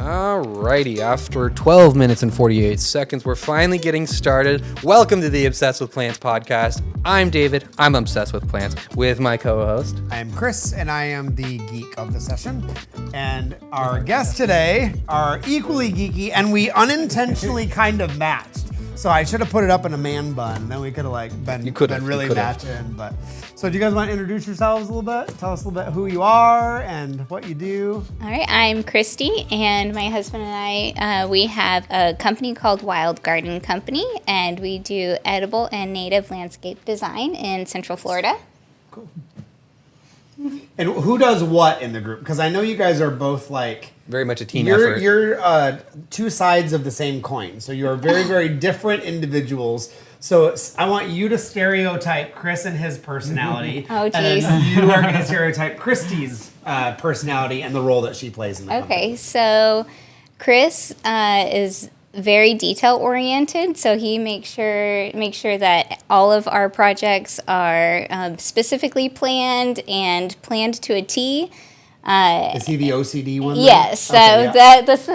Alrighty, after 12 minutes and 48 seconds, we're finally getting started. Welcome to the Obsessed with Plants podcast. I'm David. I'm obsessed with plants with my co-host. I am Chris, and I am the geek of the session. And our guests today are equally geeky, and we unintentionally kind of matched. So I should have put it up in a man bun. Then we could have been really matching. But so do you guys want to introduce yourselves a little bit? Tell us a little bit who you are and what you do. All right, I'm Christy, and my husband and I, we have a company called Wild Garden Company, and we do edible and native landscape design in Central Florida. Cool. And who does what in the group? Because I know you guys are both like... Very much a team effort. You're two sides of the same coin. So you're very, very different individuals. So I want you to stereotype Chris and his personality. Oh, geez. And then you are going to stereotype Christy's personality and the role that she plays in the company. Okay, so Chris is very detail oriented, so he makes sure that all of our projects are specifically planned to a T. Is he the OCD one? Yes, then? so Okay, that's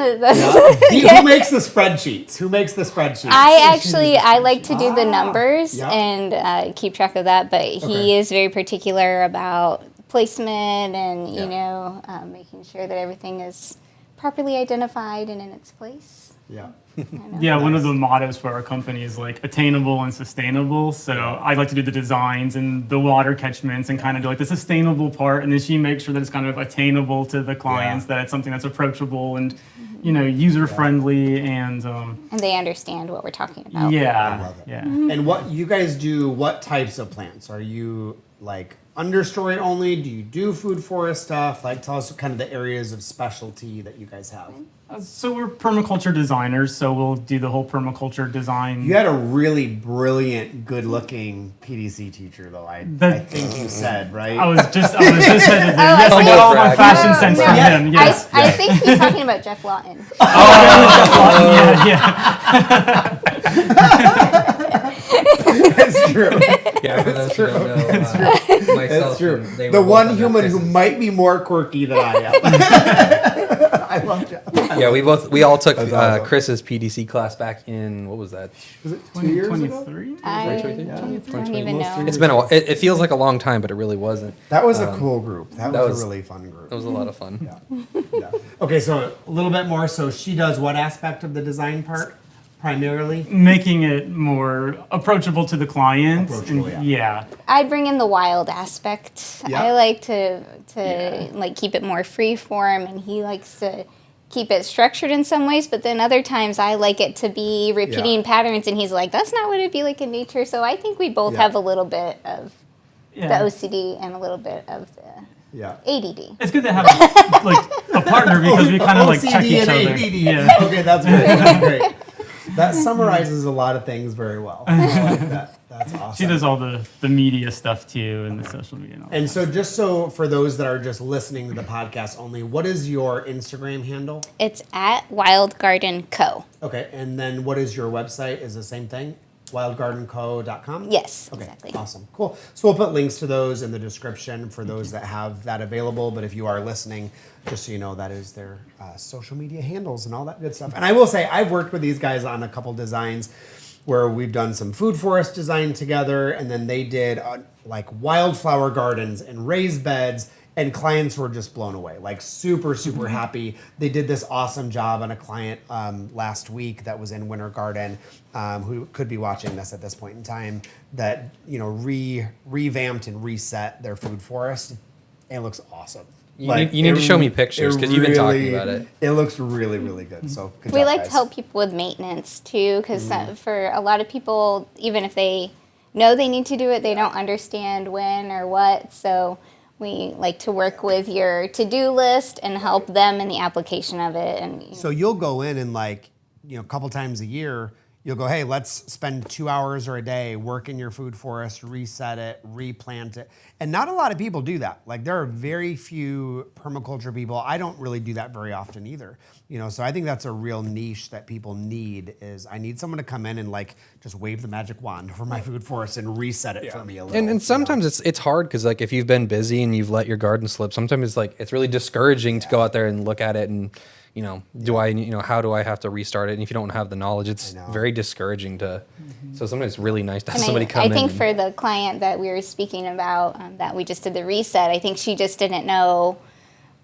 Who makes the spreadsheets? I like to do the numbers Yeah. and keep track of that, but he is very particular about placement and making sure that everything is properly identified and in its place. Yeah. Yeah, one of the mottos for our company is like attainable and sustainable. So I like to do the designs and the water catchments and kind of do like the sustainable part. And then she makes sure that it's kind of attainable to the clients, that it's something that's approachable and, user friendly and they understand what we're talking about. Yeah. I love it. Yeah. And what you guys do, what types of plants? Are you like understory only? Do you do food forest stuff? Like tell us kind of the areas of specialty that you guys have. So we're permaculture designers, so we'll do the whole permaculture design. You had a really brilliant, good-looking PDC teacher, though. I think you said, right? I was just headed there. Yes, I I got all my fashion sense from Yeah. him. Yes. I think he's talking about Jeff Lawton. Yeah. It's true. Yeah, for those who don't know, myself. It's true. and they The were one both human who Chris's. might be more quirky than I am. I love Jeff. Yeah, we all took That's awesome. Chris's PDC class back in, what was that? Was it 2 years ago? 2023? I don't even know. It's been a while. It feels like a long time, but it really wasn't. That was a cool group. That was was- a really fun group. It was a lot of fun. Yeah. Okay, so a little bit more. So she does what aspect of the design part, primarily? Making it more approachable to the client. Approachable, and, yeah. I bring in the wild aspect. Yeah. I like to like keep it more free form, and he likes to keep it structured in some ways, but then other times I like it to be repeating patterns, and he's like, that's not what it'd be like in nature. So I think we both have a little bit of the OCD and a little bit of the ADD. It's good to have a partner because we kind of like check OCD each and other. ADD. Yeah. Okay, that's great. That's great. That summarizes a lot of things very well. I like that. That's awesome. She does all the media stuff too and the social media and all And that. so just so for those that are just listening to the podcast only, what is your Instagram handle? It's at Wild Garden Co. Okay, and then what is your website? Is the same thing? wildgardenco.com? Yes, Okay, exactly. awesome, cool. So we'll put links to those in the description for those that have that available. But if you are listening, just so you know, that is their social media handles and all that good stuff. And I will say, I've worked with these guys on a couple designs where we've done some food forest design together, and then they did like wildflower gardens and raised beds. And clients were just blown away, like super, super happy. They did this awesome job on a client last week that was in Winter Garden, who could be watching this at this point in time, that revamped and reset their food forest. And it looks awesome. You need to show me pictures because you've been talking about it. It looks really, really good. So good We job, like guys. to help people with maintenance too, because for a lot of people, even if they know they need to do it, they don't understand when or what. So we like to work with your to-do list and help them in the application of it. And So you'll go in and a couple times a year, you'll go, hey, let's spend 2 hours or a day, work in your food forest, reset it, replant it. And not a lot of people do that. Like there are very few permaculture people. I don't really do that very often either. So I think that's a real niche that people need is I need someone to come in and just wave the magic wand for my food forest and reset it for me a little. And sometimes it's hard because if you've been busy and you've let your garden slip, sometimes it's really discouraging to go out there and look at it and how do I have to restart it? And if you don't have the knowledge, it's very discouraging to. So sometimes it's really nice to have somebody come in. I think for the client that we were speaking about, that we just did the reset, I think she just didn't know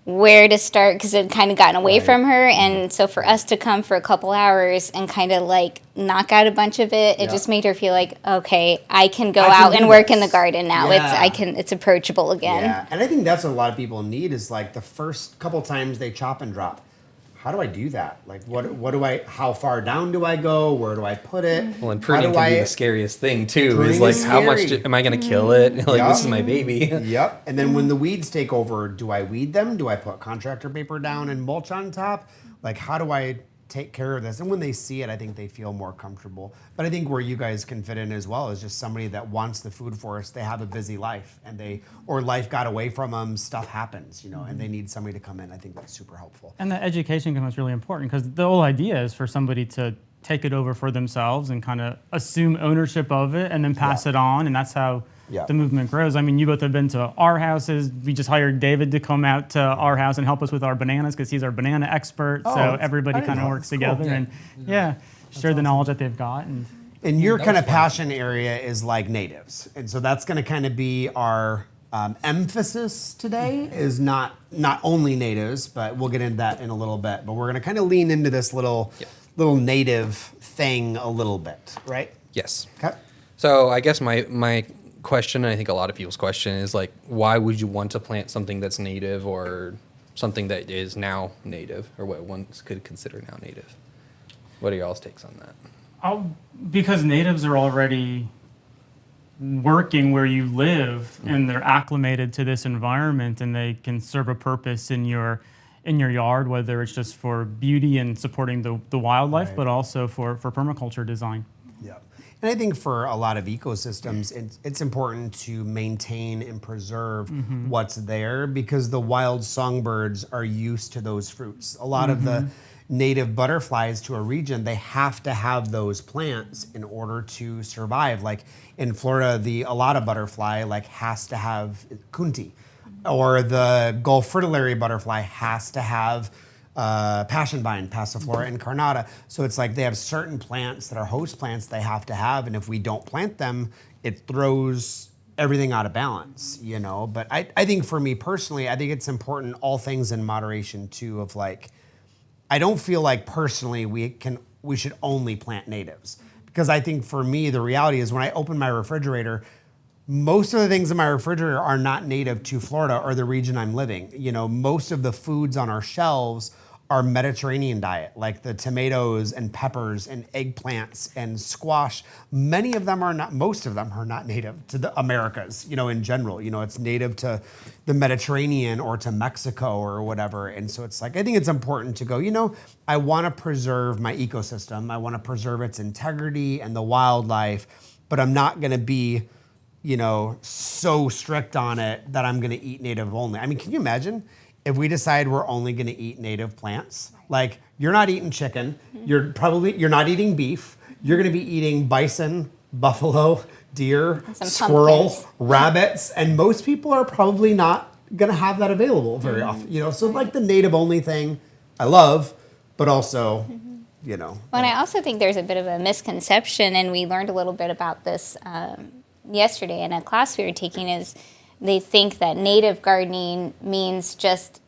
where to start because it had kind of gotten away from her. And so for us to come for a couple hours and kind of like knock out a bunch of it, it just made her feel like, okay, I can go out and work in the garden now. It's approachable again. Yeah, and I think that's what a lot of people need is like the first couple times they chop and drop. How do I do that? Like, how far down do I go? Where do I put it? Well, and pruning can be the scariest thing too. Is like, how much am I going to kill it? Like, this is my baby. Yep. And then when the weeds take over, do I weed them? Do I put contractor paper down and mulch on top? Like, how do I take care of this? And when they see it, I think they feel more comfortable. But I think where you guys can fit in as well is just somebody that wants the food forest. They have a busy life or life got away from them, stuff happens, and they need somebody to come in. I think that's super helpful. And the education component is really important because the whole idea is for somebody to take it over for themselves and kind of assume ownership of it and then pass it on. And that's how the movement grows. I mean, you both have been to our houses. We just hired David to come out to our house and help us with our bananas because he's our banana expert. So everybody kind of works together and share the knowledge that they've got. And your kind of passion area is like natives. And so that's going to kind of be our emphasis today is not only natives, but we'll get into that in a little bit. But we're going to kind of lean into this little native thing a little bit, right? Yes. Okay. So I guess my question, and I think a lot of people's question is like, why would you want to plant something that's native or something that is now native or what one could consider now native? What are y'all's takes on that? Because natives are already working where you live and they're acclimated to this environment and they can serve a purpose in your yard, whether it's just for beauty and supporting the wildlife, but also for permaculture design. Yeah. And I think for a lot of ecosystems, it's important to maintain and preserve what's there because the wild songbirds are used to those fruits. A lot of the native butterflies to a region, they have to have those plants in order to survive. Like in Florida, the alata butterfly has to have kunti, or the Gulf fritillary butterfly has to have passion vine, Passiflora incarnata. So it's like they have certain plants that are host plants they have to have, and if we don't plant them, it throws everything out of balance, But I think for me personally, I think it's important, all things in moderation too, of like, I don't feel like personally we should only plant natives. Because I think for me, the reality is when I open my refrigerator, most of the things in my refrigerator are not native to Florida or the region I'm living. Most of the foods on our shelves are Mediterranean diet, like the tomatoes and peppers and eggplants and squash. Most of them are not native to the Americas, in general. It's native to the Mediterranean or to Mexico or whatever. And so it's like, I think it's important to go, I want to preserve my ecosystem. I want to preserve its integrity and the wildlife, but I'm not going to be so strict on it that I'm going to eat native only. I mean, can you imagine if we decide we're only going to eat native plants? Like, you're not eating chicken. You're not eating beef. You're going to be eating bison, buffalo, deer, squirrel, rabbits, and most people are probably not going to have that available very often. So like the native only thing, I love, but also, Well, and I also think there's a bit of a misconception, and we learned a little bit about this yesterday in a class we were taking, is they think that native gardening means just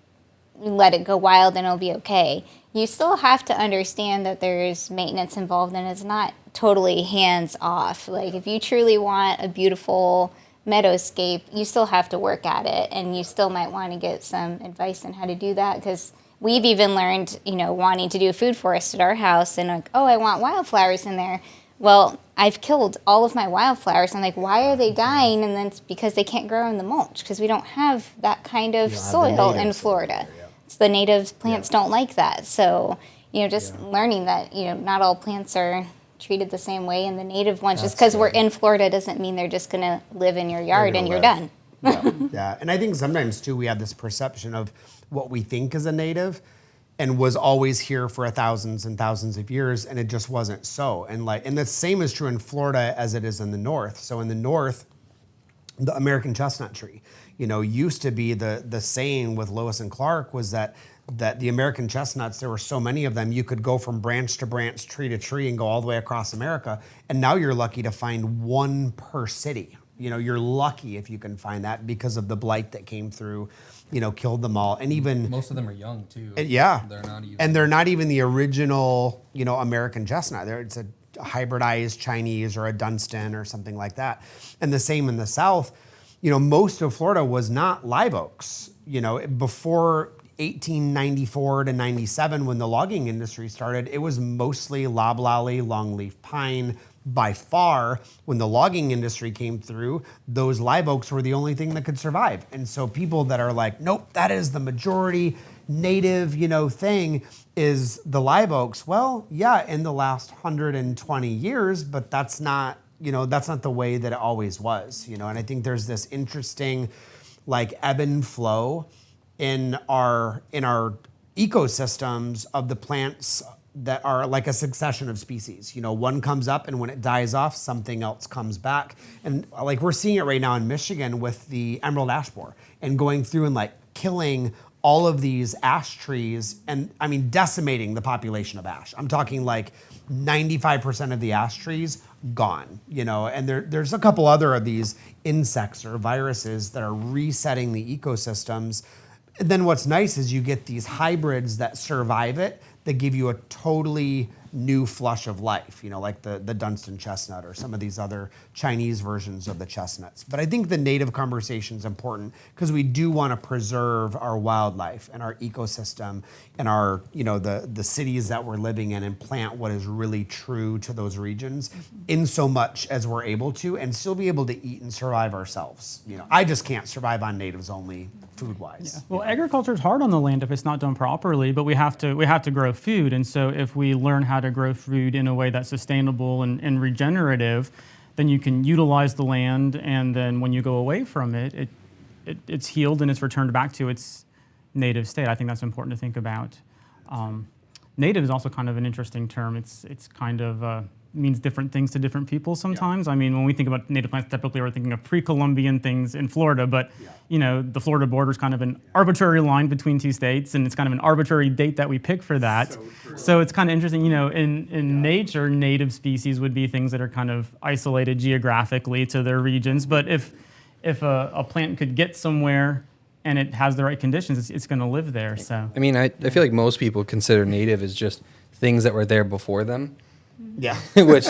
let it go wild and it'll be okay. You still have to understand that there's maintenance involved and it's not totally hands off. Like if you truly want a beautiful meadowscape, you still have to work at it, and you still might want to get some advice on how to do that, because we've even learned, wanting to do a food forest at our house and like, oh, I want wildflowers in there. Well, I've killed all of my wildflowers. I'm like, why are they dying? And then it's because they can't grow in the mulch, because we don't have that kind of soil in Florida. So the native plants don't like that. So, just learning that, not all plants are treated the same way, and the native ones, just because we're in Florida doesn't mean they're just going to live in your yard and you're done. Yeah. And I think sometimes too, we have this perception of what we think is a native and was always here for thousands and thousands of years, and it just wasn't so. And the same is true in Florida as it is in the north. So in the north, the American chestnut tree, used to be the saying with Lewis and Clark was that that the American chestnuts, there were so many of them, you could go from branch to branch, tree to tree, and go all the way across America. And now you're lucky to find one per city. You know, you're lucky if you can find that because of the blight that came through, you know, killed them all. And even Most of them are young too. yeah, They're not even the original, you know, American chestnut. It's a hybridized Chinese or a Dunstan or something like that. And the same in the South. You know, most of Florida was not live oaks. You know, before 1894 to 97, when the logging industry started, it was mostly loblolly, longleaf pine. By far, when the logging industry came through, those live oaks were the only thing that could survive. And so people that are like, nope, that is the majority native, you know, thing is the live oaks. Well, yeah, in the last 120 years, but that's not, you know, that's not the way that it always was, you know. And I think there's this interesting like ebb and flow in our ecosystems of the plants that are like a succession of species. You know, one comes up and when it dies off, something else comes back. And like we're seeing it right now in Michigan with the emerald ash borer and going through and like killing all of these ash trees and I mean decimating the population of ash. I'm talking like 95% of the ash trees gone, you know, and there's a couple other of these insects or viruses that are resetting the ecosystems. And then what's nice is you get these hybrids that survive it that give you a totally new flush of life, you know, like the Dunstan chestnut or some of these other Chinese versions of the chestnuts. But I think the native conversation is important because we do want to preserve our wildlife and our ecosystem and our, you know, the cities that we're living in and plant what is really true to those regions in so much as we're able to and still be able to eat and survive ourselves. You know, I just can't survive on natives only food-wise. Yeah. Well, agriculture is hard on the land if it's not done properly, but we have to grow food. And so if we learn how to grow food in a way that's sustainable and regenerative, then you can utilize the land. And then when you go away from it, it's healed and it's returned back to its native state. I think that's important to think about. Native is also kind of an interesting term. It's kind of means different things to different people sometimes. Yeah. I mean, when we think about native plants, typically we're thinking of pre-Columbian things in Florida, but you know, the Florida border is kind of an arbitrary line between two states, and it's kind of an arbitrary date that we pick for that. So it's kind of interesting, you know, in nature, native species would be things that are kind of isolated geographically to their regions, but if a plant could get somewhere and it has the right conditions, it's going to live there. So I mean, I feel like most people consider native as just things that were there before them. Yeah, which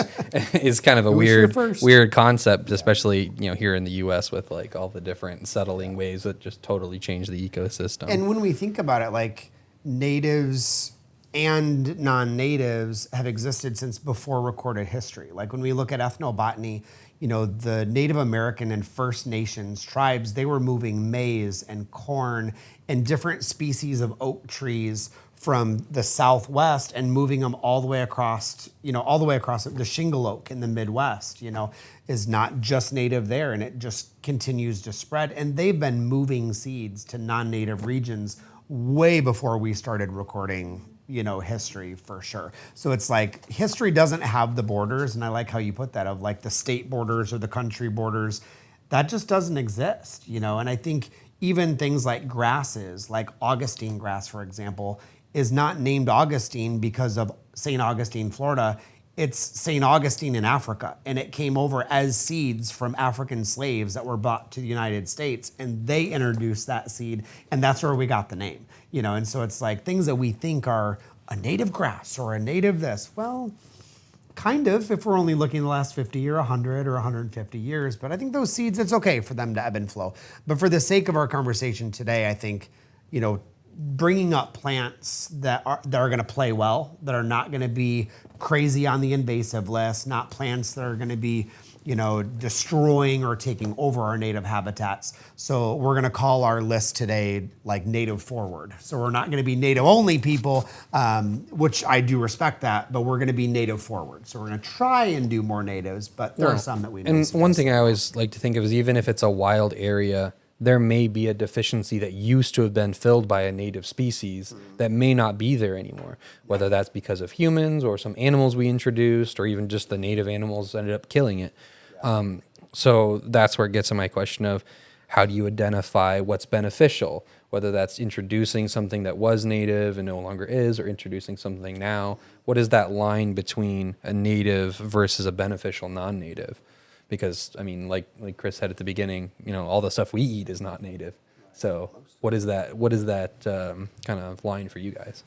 is kind of a weird concept, Yeah. especially you know here in the U.S. with like all the different settling ways that just totally change the ecosystem. And when we think about it, like natives and non-natives have existed since before recorded history. Like when we look at ethnobotany, you know, the Native American and First Nations tribes, they were moving maize and corn and different species of oak trees from the Southwest and moving them all the way across, you know, all the way across the shingle oak in the Midwest, you know, is not just native there, and it just continues to spread. And they've been moving seeds to non-native regions way before we started recording, you know, history for sure. So it's like history doesn't have the borders, and I like how you put that, of like the state borders or the country borders. That just doesn't exist, you know. And I think even things like grasses, like Augustine grass, for example, is not named Augustine because of St. Augustine, Florida. It's St. Augustine in Africa, and it came over as seeds from African slaves that were brought to the United States, and they introduced that seed, and that's where we got the name, you know. And so it's like things that we think are a native grass or a native this, well, kind of, if we're only looking the last 50 or 100 or 150 years. But I think those seeds, it's okay for them to ebb and flow. But for the sake of our conversation today, I think, you know, bringing up plants that are going to play well, that are not going to be crazy on the invasive list, not plants that are going to be, you know, destroying or taking over our native habitats. So we're going to call our list today like native forward. So we're not going to be native only people, which I do respect that, but we're going to be native forward. So we're going to try and do more natives, but there are some that we miss. And one thing I always like to think of is even if it's a wild area, there may be a deficiency that used to have been filled by a native species that may not be there anymore, whether that's because of humans or some animals we introduced or even just the native animals ended up killing it. So that's where it gets to my question of how do you identify what's beneficial? Whether that's introducing something that was native and no longer is, or introducing something now. What is that line between a native versus a beneficial non-native? Because I mean, like Chris said at the beginning, all the stuff we eat is not native. So what is that? What is that kind of line for you guys?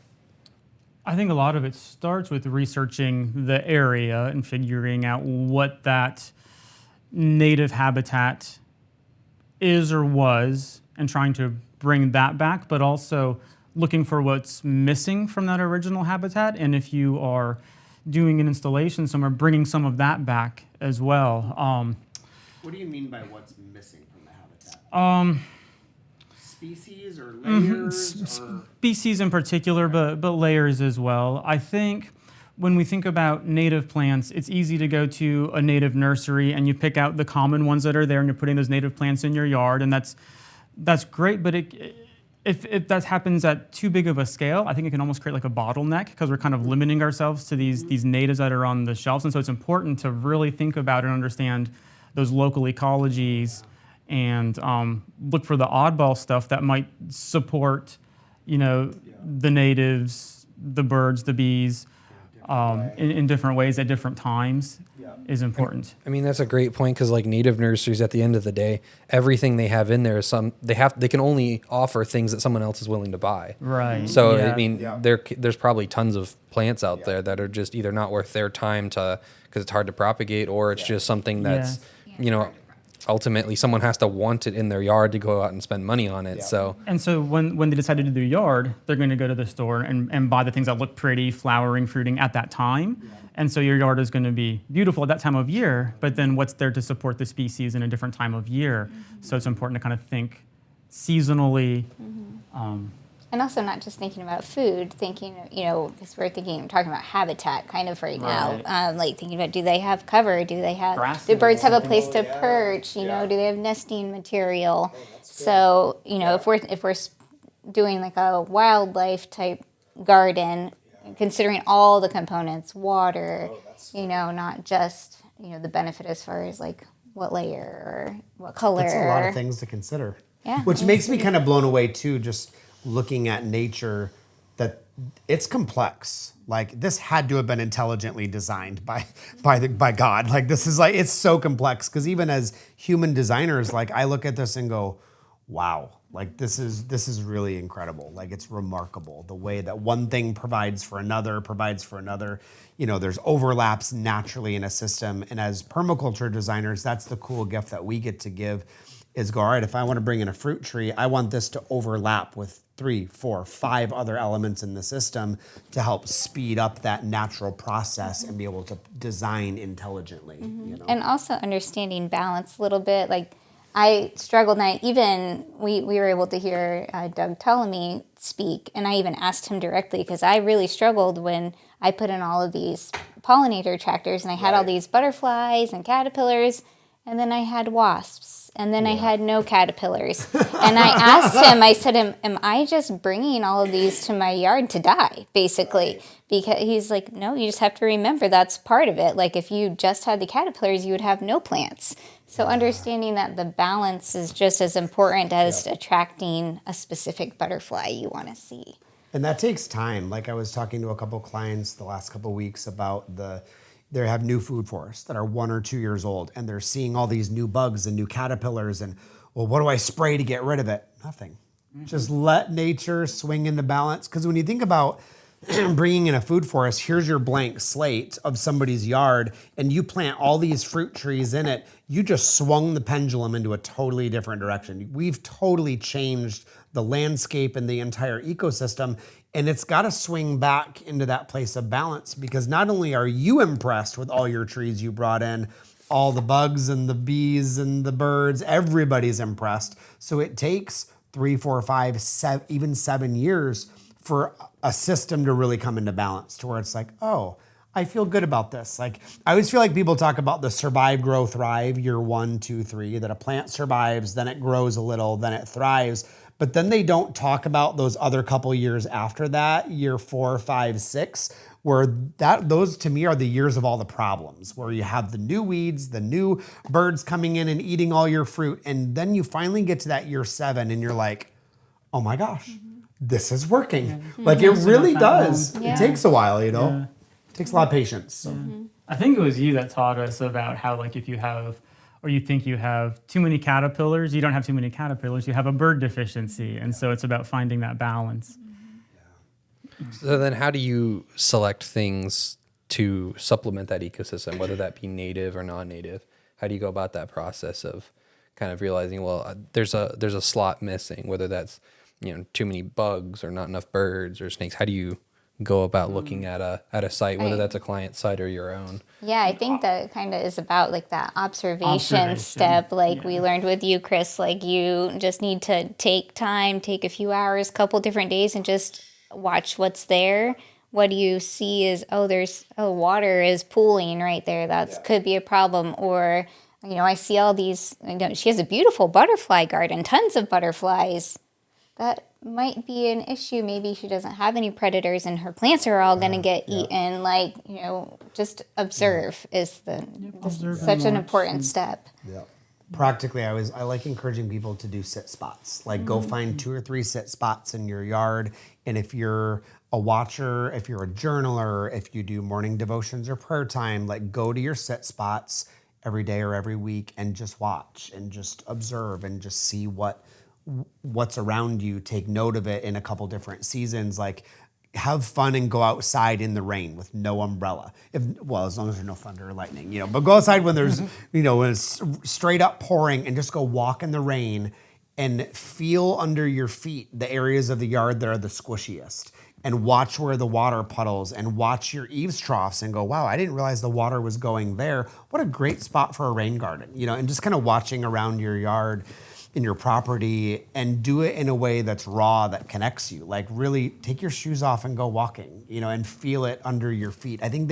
I think a lot of it starts with researching the area and figuring out what that native habitat is or was, and trying to bring that back, but also looking for what's missing from that original habitat. And if you are doing an installation somewhere, bringing some of that back as well. What do you mean by what's missing from the habitat? Species or layers? Species in particular, but layers as well. I think when we think about native plants, it's easy to go to a native nursery and you pick out the common ones that are there and you're putting those native plants in your yard, and that's great, but if that happens at too big of a scale, I think it can almost create like a bottleneck because we're kind of limiting ourselves to these natives that are on the shelves. And so it's important to really think about and understand those local ecologies and look for the oddball stuff that might support, the natives, the birds, the bees, in different ways at different times is important. I mean, that's a great point, because like native nurseries, at the end of the day, everything they have in there is they can only offer things that someone else is willing to buy. Right. So yeah. I mean, there's probably tons of plants out there that are just either not worth their time because it's hard to propagate, or it's just something that's ultimately someone has to want it in their yard to go out and spend money on it. So when they decide to do their yard, they're going to go to the store and buy the things that look pretty, flowering, fruiting at that time. Yeah. And so your yard is going to be beautiful at that time of year, but then what's there to support the species in a different time of year? Mm-hmm. So it's important to kind of think seasonally. Mm-hmm. And also not just thinking about food, thinking, because we're talking about habitat kind of right now. Like thinking about, do they have cover? Do birds have a place to perch? Do they have nesting material? So, if we're doing like a wildlife type garden, considering all the components, water, not just, the benefit as far as like what layer or what color. That's a lot of things to consider. Yeah. Which makes me kind of blown away too, just looking at nature, that it's complex. Like this had to have been intelligently designed by God. Like this is it's so complex, because even as human designers, like I look at this and go, wow, like this is really incredible. Like it's remarkable the way that one thing provides for another. There's overlaps naturally in a system. And as permaculture designers, that's the cool gift that we get to give, is go, all right, if I want to bring in a fruit tree, I want this to overlap with 3, 4, 5 other elements in the system to help speed up that natural process and be able to design intelligently. Mm-hmm. And also understanding balance a little bit. Like I struggled, and we were able to hear Doug Ptolemy speak, and I even asked him directly, because I really struggled when I put in all of these pollinator attractors, and I had all these butterflies and caterpillars, and then I had wasps. And then I had no caterpillars. And I asked him, I said, am I just bringing all of these to my yard to die, basically? Right. Because he's like, no, you just have to remember that's part of it. Like if you just had the caterpillars, you would have no plants. So understanding that the balance is just as important as attracting a specific butterfly you want to see. And that takes time. Like I was talking to a couple clients the last couple of weeks about they have new food forests that are 1 or 2 years old, and they're seeing all these new bugs and new caterpillars, and well, what do I spray to get rid of it? Nothing. Mm-hmm. Just let nature swing into balance. Because when you think about bringing in a food forest, here's your blank slate of somebody's yard, and you plant all these fruit trees in it, you just swung the pendulum into a totally different direction. We've totally changed the landscape and the entire ecosystem. And it's got to swing back into that place of balance, because not only are you impressed with all your trees you brought in, all the bugs and the bees and the birds, everybody's impressed. So it takes 3, 4, 5, 7, even 7 years for a system to really come into balance, to where it's like, oh, I feel good about this. Like I always feel like people talk about the survive, grow, thrive, year 1, 2, 3, that a plant survives, then it grows a little, then it thrives. But then they don't talk about those other couple years after that, year 4, 5, 6, where those to me are the years of all the problems, where you have the new weeds, the new birds coming in and eating all your fruit. And then you finally get to that year 7 and you're like, oh my gosh, this is working. Like it really does. Yeah. It takes a while, you know, Yeah. it takes a lot of patience. So. I think it was you that taught us about how, like, if you have, or you think you have too many caterpillars, you don't have too many caterpillars, you have a bird deficiency. And so it's about finding that balance. So then how do you select things to supplement that ecosystem, whether that be native or non-native? How do you go about that process of kind of realizing, well, there's a slot missing, whether that's, too many bugs or not enough birds or snakes? How do you go about looking at a site, whether that's a client site or your own? Yeah, I think that kind of is about like that observation step. Like we learned with you, Chris, like you just need to take time, take a few hours, couple different days, and just watch what's there. What you see is, water is pooling right there. That could be a problem. Or, I see all these, she has a beautiful butterfly garden, tons of butterflies. That might be an issue. Maybe she doesn't have any predators and her plants are all going to get eaten. Like, just observe is such an important step. Yeah. Practically, I like encouraging people to do sit spots. Like go find 2 or 3 sit spots in your yard. And if you're a watcher, if you're a journaler, if you do morning devotions or prayer time, like go to your sit spots every day or every week and just watch and just observe and just see what's around you. Take note of it in a couple different seasons. Like have fun and go outside in the rain with no umbrella. As long as there's no thunder or lightning, but go outside when there's, when it's straight up pouring and just go walk in the rain and feel under your feet the areas of the yard that are the squishiest and watch where the water puddles and watch your eaves troughs and go, wow, I didn't realize the water was going there. What a great spot for a rain garden, and just kind of watching around your yard in your property and do it in a way that's raw, that connects you. Like really take your shoes off and go walking, and feel it under your feet. I think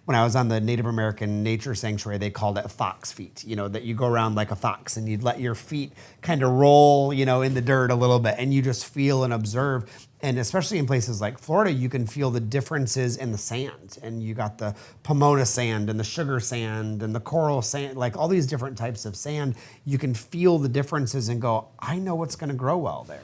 when I was on the Native American Nature Sanctuary, they called it fox feet, that you go around like a fox and you'd let your feet kind of roll, in the dirt a little bit and you just feel and observe. And especially in places like Florida, you can feel the differences in the sand. And you got the Pomona sand and the sugar sand and the coral sand, like all these different types of sand. You can feel the differences and go, I know what's going to grow well there,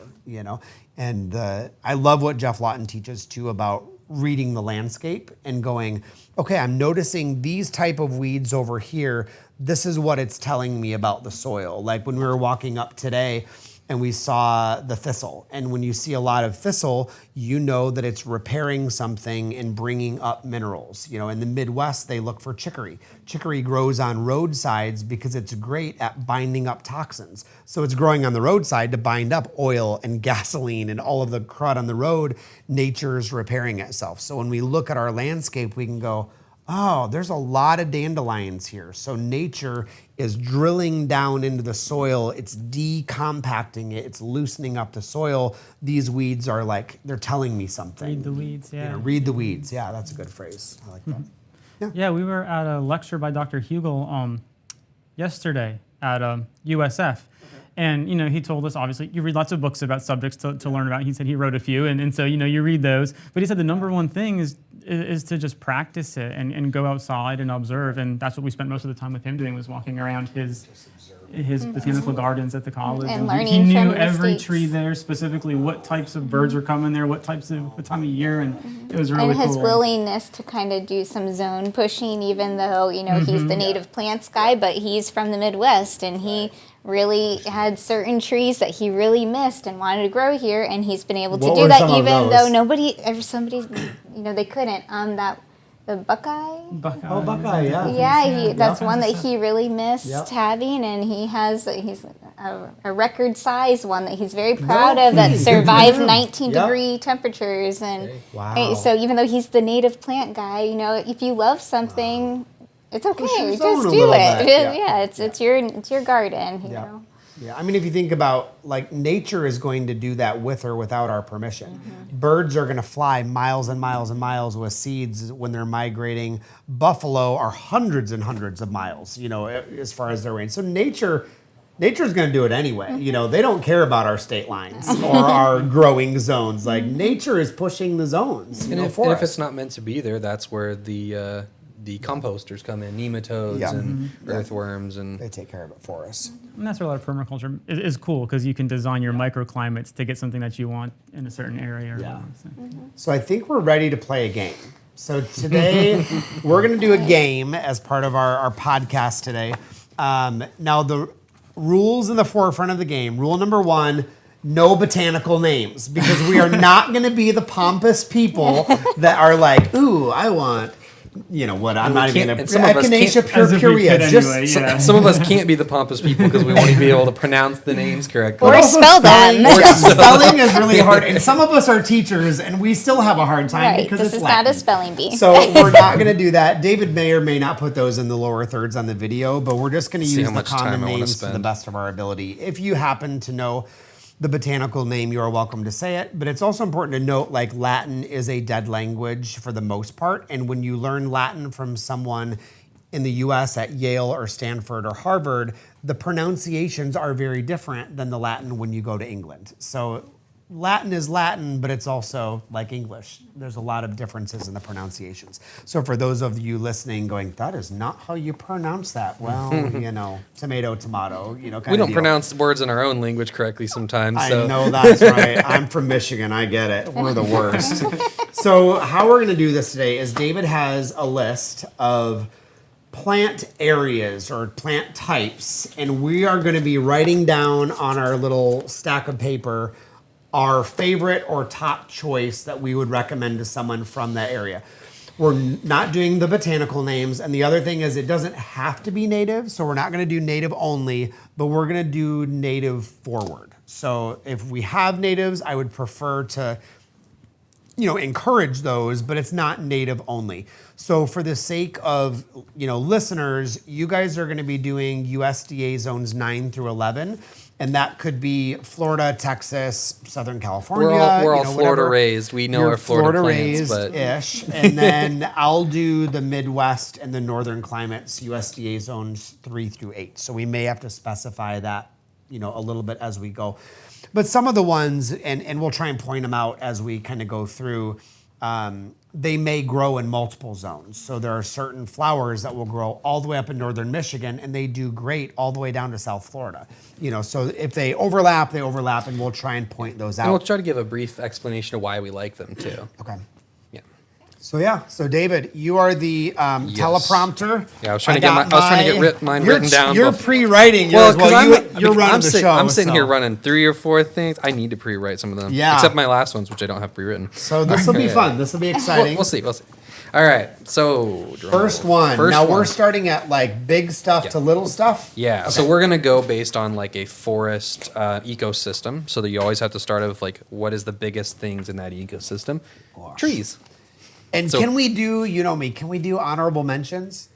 And I love what Jeff Lawton teaches too about reading the landscape and going, okay, I'm noticing these type of weeds over here. This is what it's telling me about the soil. Like when we were walking up today, and we saw the thistle. And when you see a lot of thistle, you know that it's repairing something and bringing up minerals. In the Midwest, they look for chicory. Chicory grows on roadsides because it's great at binding up toxins. So it's growing on the roadside to bind up oil and gasoline and all of the crud on the road. Nature's repairing itself. So when we look at our landscape, we can go, oh, there's a lot of dandelions here. So nature is drilling down into the soil. It's decompacting it. It's loosening up the soil. These weeds are like, they're telling me something. Read the weeds, yeah. Read the weeds. Yeah, that's a good phrase. I like that. Yeah, we were at a lecture by Dr. Hugel yesterday at USF. And, he told us, obviously, you read lots of books about subjects to learn about. He said he wrote a few. And so, you read those. But he said the number one thing is to just practice it and go outside and observe. And that's what we spent most of the time with him doing, was walking around his botanical gardens at the college. And he learning knew from every mistakes. tree there, specifically what types of birds were coming there, what time of year. And it was really and his cool. willingness to kind of do some zone pushing, even though, he's the native plants guy, but he's from the Midwest and he really had certain trees that he really missed and wanted to grow here, and he's been able to What do were that some of even those? though somebody's, they couldn't. The Buckeye. Oh, Buckeye, yeah. Yeah, that's one that he really missed Yep. having, and he's a record size one that he's very proud of that kidding. survived Good for him. 19 Yep. degree temperatures. And Wow. so even though he's the native plant guy, if you love something, it's okay. Push your Just zone a do little it. bit. Yeah, it's your garden. You Yeah. know. Yeah, I mean, if you think about, like, nature is going to do that with or without our permission. Birds are going to fly miles and miles and miles with seeds when they're migrating. Buffalo are hundreds and hundreds of miles, as far as their range. So nature nature's going to do it anyway. You know, they don't care about our state lines or our growing zones. Like nature is pushing the zones. And if it's not meant to be there, that's where the composters come in, nematodes and earthworms, and they take care of it for us. And that's where a lot of permaculture is cool, because you can design your microclimates to get something that you want in a certain area. Or whatever, so. So I think we're ready to play a game. So today we're going to do a game as part of our podcast today. Now the rules in the forefront of the game. Rule number 1, no botanical names, because we are not going to be the pompous people that are like, ooh, I want, you know what, I'm not even going to, Echinacea purpurea. Some of us can't be the pompous people because we won't even be able to pronounce the names correctly. Or spell them. Spelling is really hard. And some of us are teachers and we still have a hard time because this it's is Latin. not a spelling bee. So we're not going to do that. David may or may not put those in the lower thirds on the video, but we're just going to use the common names to the best of our ability. If you happen to know the botanical name, you are welcome to say it. But it's also important to note, like, Latin is a dead language for the most part. And when you learn Latin from someone in the US at Yale or Stanford or Harvard, the pronunciations are very different than the Latin when you go to England. So Latin is Latin, but it's also like English. There's a lot of differences in the pronunciations. So for those of you listening going, that is not how you pronounce that. Well, you know, tomato, you know, kind we of don't pronounce words in our own language correctly sometimes. I know that's right. I'm from Michigan. I get it. We're the worst. So how we're going to do this today is David has a list of plant areas or plant types, and we are going to be writing down on our little stack of paper our favorite or top choice that we would recommend to someone from that area. We're not doing the botanical names. And the other thing is it doesn't have to be native. So we're not going to do native only, but we're going to do native forward. So if we have natives, I would prefer to, you know, encourage those, but it's not native only. So for the sake of, you know, listeners, you guys are going to be doing USDA zones 9 through 11. And that could be Florida, Texas, Southern California. We're all Florida raised. We know our Florida plants, raised-ish. And then I'll do the Midwest and the Northern climates, USDA zones 3 through 8. So we may have to specify that, you know, a little bit as we go. But some of the ones, and we'll try and point them out as we kind of go through, they may grow in multiple zones. So there are certain flowers that will grow all the way up in northern Michigan, and they do great all the way down to South Florida. You know, so if they overlap, and we'll try and point those out. And we'll try to give a brief explanation of why we like them too. Okay. Yeah. So David, you are the teleprompter. Yeah, I was trying to get mine written down. You're pre-writing. Well, because you're running the show. I'm sitting here running 3 or 4 things. I need to pre-write some of them. Yeah. Except my last ones, which I don't have pre-written. So this will be fun. This will be exciting. We'll see. All right. So first one. We're starting at like big stuff to little stuff. Yeah. Okay. So we're gonna go based on like a forest ecosystem. So that you always have to start with like what is the biggest things in that ecosystem? Gosh. Trees. And can we do, you know me, can we do honorable mentions?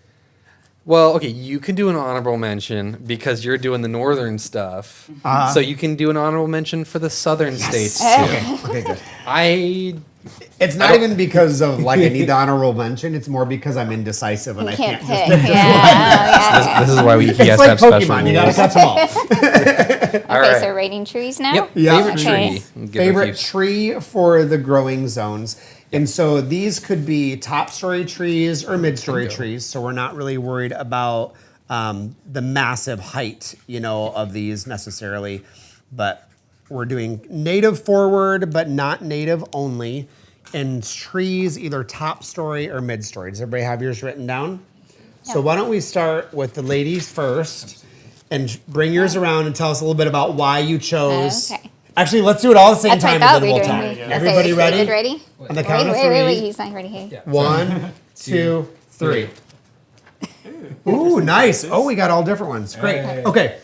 Well, okay, you can do an honorable mention because you're doing the northern stuff. So you can do an honorable mention for the southern states too. Okay, good. It's not even because of like I need the honorable mention. It's more because I'm indecisive and I can't pick. This is why he has to have Pokemon. special rules. You gotta catch them all. Okay, so rating trees now? Yep. Yeah. Favorite tree. Favorite tree for the growing zones. And so these could be top-story trees or mid-story trees. So we're not really worried about the massive height, you know, of these necessarily. But we're doing native forward, but not native only. And trees either top-story or mid-story. Does everybody have yours written down? Yeah. So why don't we start with the ladies first and bring yours around and tell us a little bit about why you chose. Okay. Actually, let's do it all at the same time and then we'll talk. Okay, Everybody ready? David ready? On the count of three. Wait, he's not ready. Hey. Yeah. 1, 2, 3. Ooh, nice. Oh, we got all different ones. Great. Okay.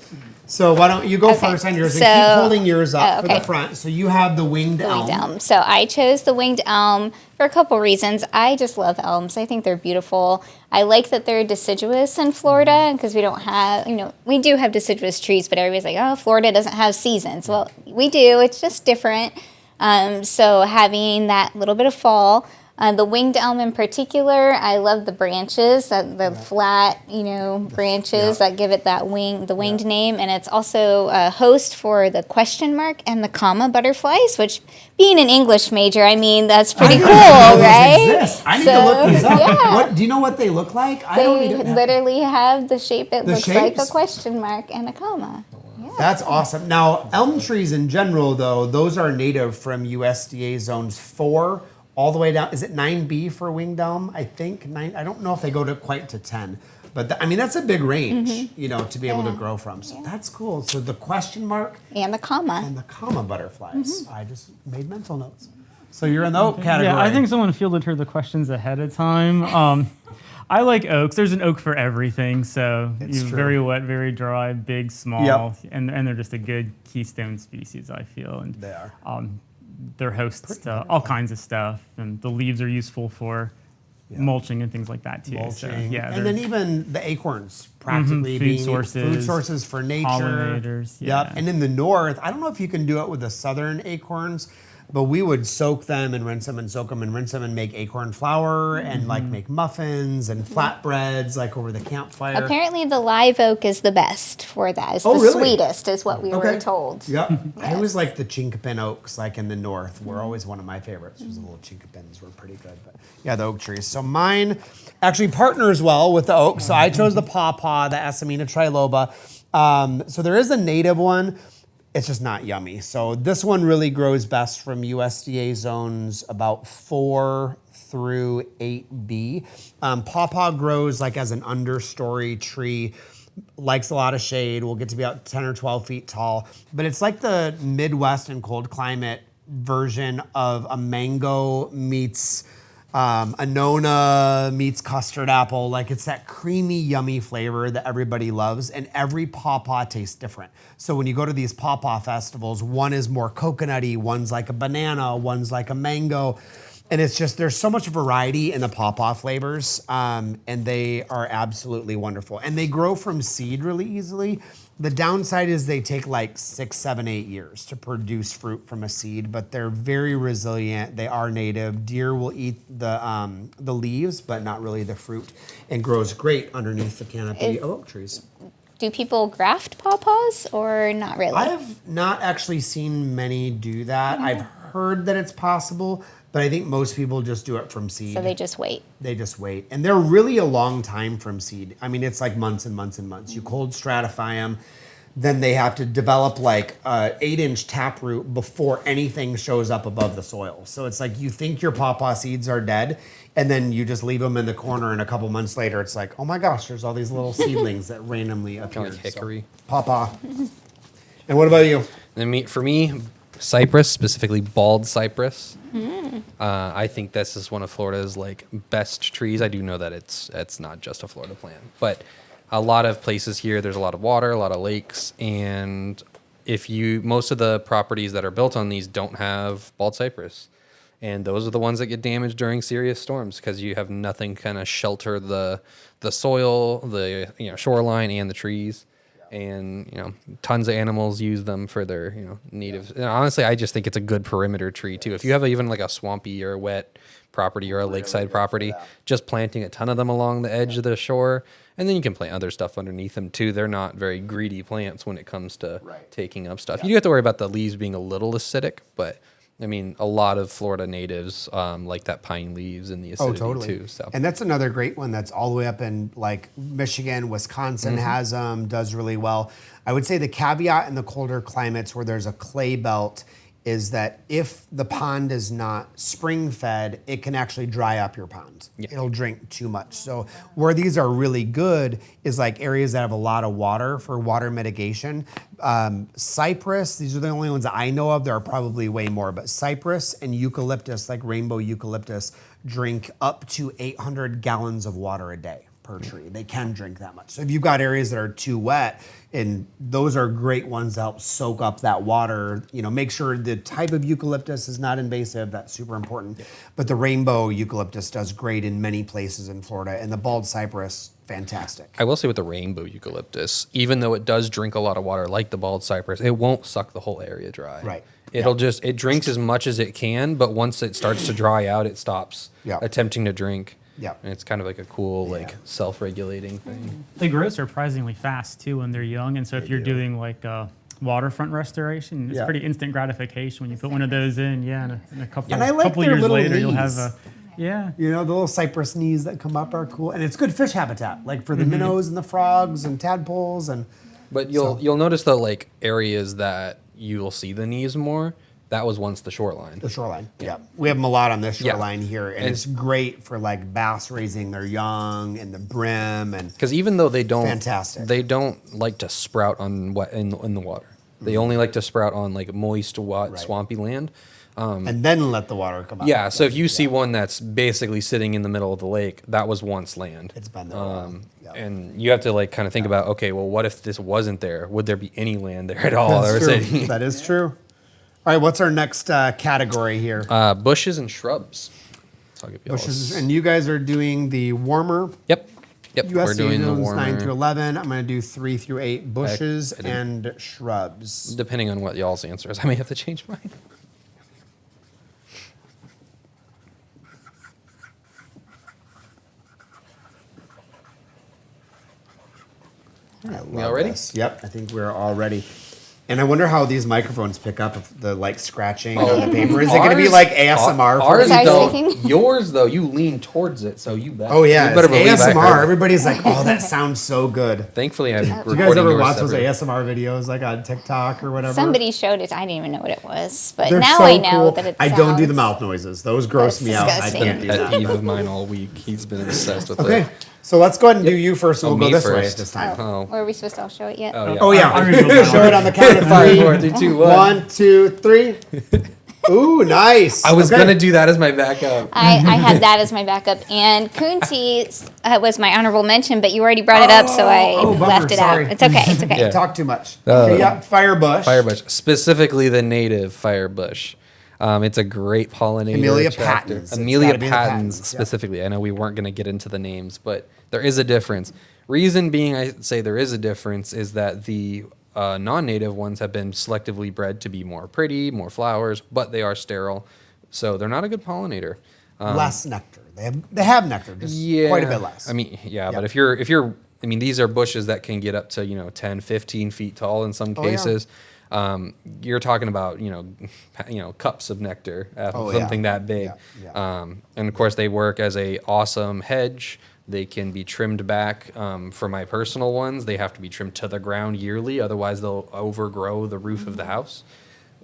So why don't you go first on yours and keep holding yours up for the front. So you have the winged elm. So I chose the winged elm for a couple reasons. I just love elms. I think they're beautiful. I like that they're deciduous in Florida because we don't have, you know, we do have deciduous trees, but everybody's like, oh, Florida doesn't have seasons. Well, we do. It's just different. So having that little bit of fall. The winged elm in particular, I love the branches, the flat, branches that give it that winged name. And it's also a host for the question mark and the comma butterflies, which being an English major, I mean, that's pretty cool, right? Exist. I need to look these up. Yeah. Do you know what they look like? They literally have the shape. It looks like a shapes? question mark and a comma. Yeah. That's awesome. Now, elm trees in general, though, those are native from USDA zones 4 all the way down. Is it 9B for winged elm? I think 9. I don't know if they go to quite to 10. But that's a big range, to be able to grow from. So that's cool. So the question mark and the comma butterflies. I just made mental notes. So you're in the oak category. Yeah, I think someone fielded her the questions ahead of time. I like oaks. There's an oak for everything. So very wet, very dry, big, small, and they're just a good keystone species, I feel. And they are. They're hosts to all kinds of stuff, and the leaves are useful for mulching and things like that too. Mulching. So, and then even the acorns practically being food sources for nature. Pollinators. Yeah. Yep. And in the north, I don't know if you can do it with the southern acorns, but we would soak them and rinse them and soak them and rinse them and make acorn flour and make muffins and flatbreads over the campfire. Apparently the live oak is the best for that. It's the sweetest is what we were told. Yep. I always like the chinkapin oaks in the north were always one of my favorites. Was the little chinkapins were pretty good. But yeah, the oak trees. So mine actually partners well with the oak. So I chose the pawpaw, the Asamina triloba. So there is a native one. It's just not yummy. So this one really grows best from USDA zones about 4 through 8B. Pawpaw grows as an understory tree, likes a lot of shade, will get to be about 10 or 12 feet tall. But it's like the Midwest and cold climate version of a mango meets a Nona meets custard apple. It's that creamy, yummy flavor that everybody loves, and every pawpaw tastes different. So when you go to these pawpaw festivals, one is more coconutty, one's like a banana, one's like a mango. And it's just, there's so much variety in the pawpaw flavors, and they are absolutely wonderful. And they grow from seed really easily. The downside is they take 6, 7, 8 years to produce fruit from a seed, but they're very resilient. They are native. Deer will eat the leaves, but not really the fruit, and grows great underneath the canopy of oak trees. Do people graft pawpaws or not really? I have not actually seen many do that. I've heard that it's possible, but I think most people just do it from seed. So they just wait. They just wait. And they're really a long time from seed. I mean, it's months and months and months. You cold stratify them. Then they have to develop a 8-inch taproot before anything shows up above the soil. So it's you think your pawpaw seeds are dead, and then you just leave them in the corner, and a couple months later, it's oh my gosh, there's all these little seedlings that randomly appear. Like hickory. So, pawpaw. And what about you? And for me, cypress, specifically bald cypress. I think this is one of Florida's best trees. I do know that it's not just a Florida plant, but a lot of places here, there's a lot of water, a lot of lakes, and most of the properties that are built on these don't have bald cypress. And those are the ones that get damaged during serious storms because you have nothing kind of shelter the soil, the shoreline, and the trees. And tons of animals use them for their native. And honestly, I just think it's a good perimeter tree too. If you have even a swampy or a wet property or a lakeside property, just planting a ton of them along the edge of the shore, and then you can plant other stuff underneath them too. They're not very greedy plants when it comes to taking up stuff. You do have to worry about the leaves being a little acidic, but I mean, a lot of Florida natives like that pine leaves and the acidity too. So. And that's another great one that's all the way up in Michigan, Wisconsin has them, does really well. I would say the caveat in the colder climates where there's a clay belt is that if the pond is not spring fed, it can actually dry up your pond. Yeah. It'll drink too much. So where these are really good is areas that have a lot of water for water mitigation. Cypress, these are the only ones that I know of. There are probably way more, but cypress and eucalyptus, rainbow eucalyptus, drink up to 800 gallons of water a day. per tree. They can drink that much. So if you've got areas that are too wet, and those are great ones to help soak up that water, make sure the type of eucalyptus is not invasive. That's super important. But the rainbow eucalyptus does great in many places in Florida, and the bald cypress, fantastic. I will say with the rainbow eucalyptus, even though it does drink a lot of water like the bald cypress, it won't suck the whole area dry. Right. It drinks as much as it can, but once it starts to dry out, it stops attempting to drink. Yeah. And it's kind of like a cool, self-regulating thing. They grow surprisingly fast too when they're young, and so if you're doing like waterfront restoration, it's pretty instant gratification when you put one of those in. Yeah, in a couple, And I like couple their years little later, you'll leaves. have a The little cypress knees that come up are cool, and it's good fish habitat, like for the minnows and the frogs and tadpoles But you'll notice the like areas that you'll see the knees more. That was once the shoreline. the shoreline. Yeah, we have them a lot on this Yeah. shoreline here, and And- it's great for like bass raising their young and the brim and Because even though they don't, Fantastic. they don't like to sprout on wet in the water. They only like to sprout on like moist, wet, swampy land. and then let the water come out. Yeah, so if you see one that's basically sitting in the middle of the lake, that was once land. It's been there a while. Yeah. And you have to like kind of think about, okay, well, what if this wasn't there? Would there be any land there at all? That's Or true. is it- That is true. All right, what's our next category here? bushes and shrubs. So I'll give you all Bushes, this. and you guys are doing the warmer. Yep. We're USC doing the zones warmer. 9 through 11. I'm going to do 3 through 8 bushes I didn't- and shrubs. Depending on what y'all's answer is, I may have to change mine. We all ready? Yep, I think we're all ready. And I wonder how these microphones pick up if the like scratching on the paper. Is it going to be Ours- like ASMR? For Ours Sorry, don't. speaking. Yours though, you lean towards it, so you better. Oh yeah, you better it's believe I ASMR. heard it. Everybody's like, "Oh, that sounds so good." Thankfully, I'm Do you recording guys ever yours watch those separate. ASMR videos like on TikTok or whatever? Somebody showed it. I didn't even know what it was, but They're now so I know cool. that it's. I don't do the mouth noises. Those gross That's me out. I disgusting. can't do Pet peeve that. of mine all week. He's been obsessed with Okay, it. so let's go ahead and do you first. And Oh, we'll go me this way first. at this time. Oh, were we supposed to all show it yet? Oh yeah. Oh yeah, I'm gonna go show it on the count of 5, three. 4, 3, 2, 1. 1, 2, 3. Ooh, nice. I was Okay. gonna do that as my backup. I had that as my backup, and Kunti was my honorable mention, but you already brought it up, so I Oh, bummer, left it sorry. out. It's okay. It's okay. Yeah. Talk too much. Okay, yeah, firebush. Firebush, specifically the native firebush. It's a great pollinator. Amelia attractor. patens. It's Amelia gotta be the patens, patens, yeah. specifically. I know we weren't going to get into the names, but there is a difference. Reason being I say there is a difference is that the non-native ones have been selectively bred to be more pretty, more flowers, but they are sterile. So they're not a good pollinator. Less nectar. They have nectar, just quite a bit less. I mean, but if you're, I mean, these are bushes that can get up to 10, 15 feet tall in some Oh, yeah. cases. You're talking about cups of nectar, Oh, yeah. something that big. Yeah. And of course, they work as a awesome hedge. They can be trimmed back. For my personal ones, they have to be trimmed to the ground yearly, otherwise they'll overgrow the roof of the house.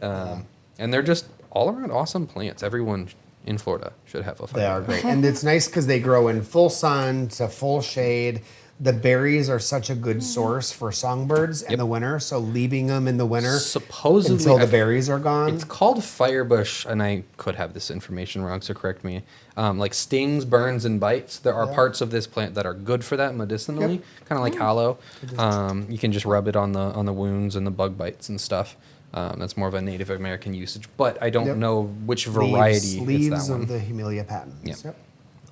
And they're just all around awesome plants. Everyone in Florida should have a They are firebush. great. And it's nice because they grow in full sun to full shade. The berries are such a good source for songbirds in the winter. So leaving them in the winter Supposedly, until the I've- berries are gone. It's called firebush, and I could have this information wrong, so correct me. Like stings, burns, and bites. There are parts of this plant that are good for that medicinally, kind of like aloe. You can just rub it on the wounds and the bug bites and stuff. That's more of a Native American usage, but I don't Yep. know which variety leaves it's that of one. the Amelia patens. Yep.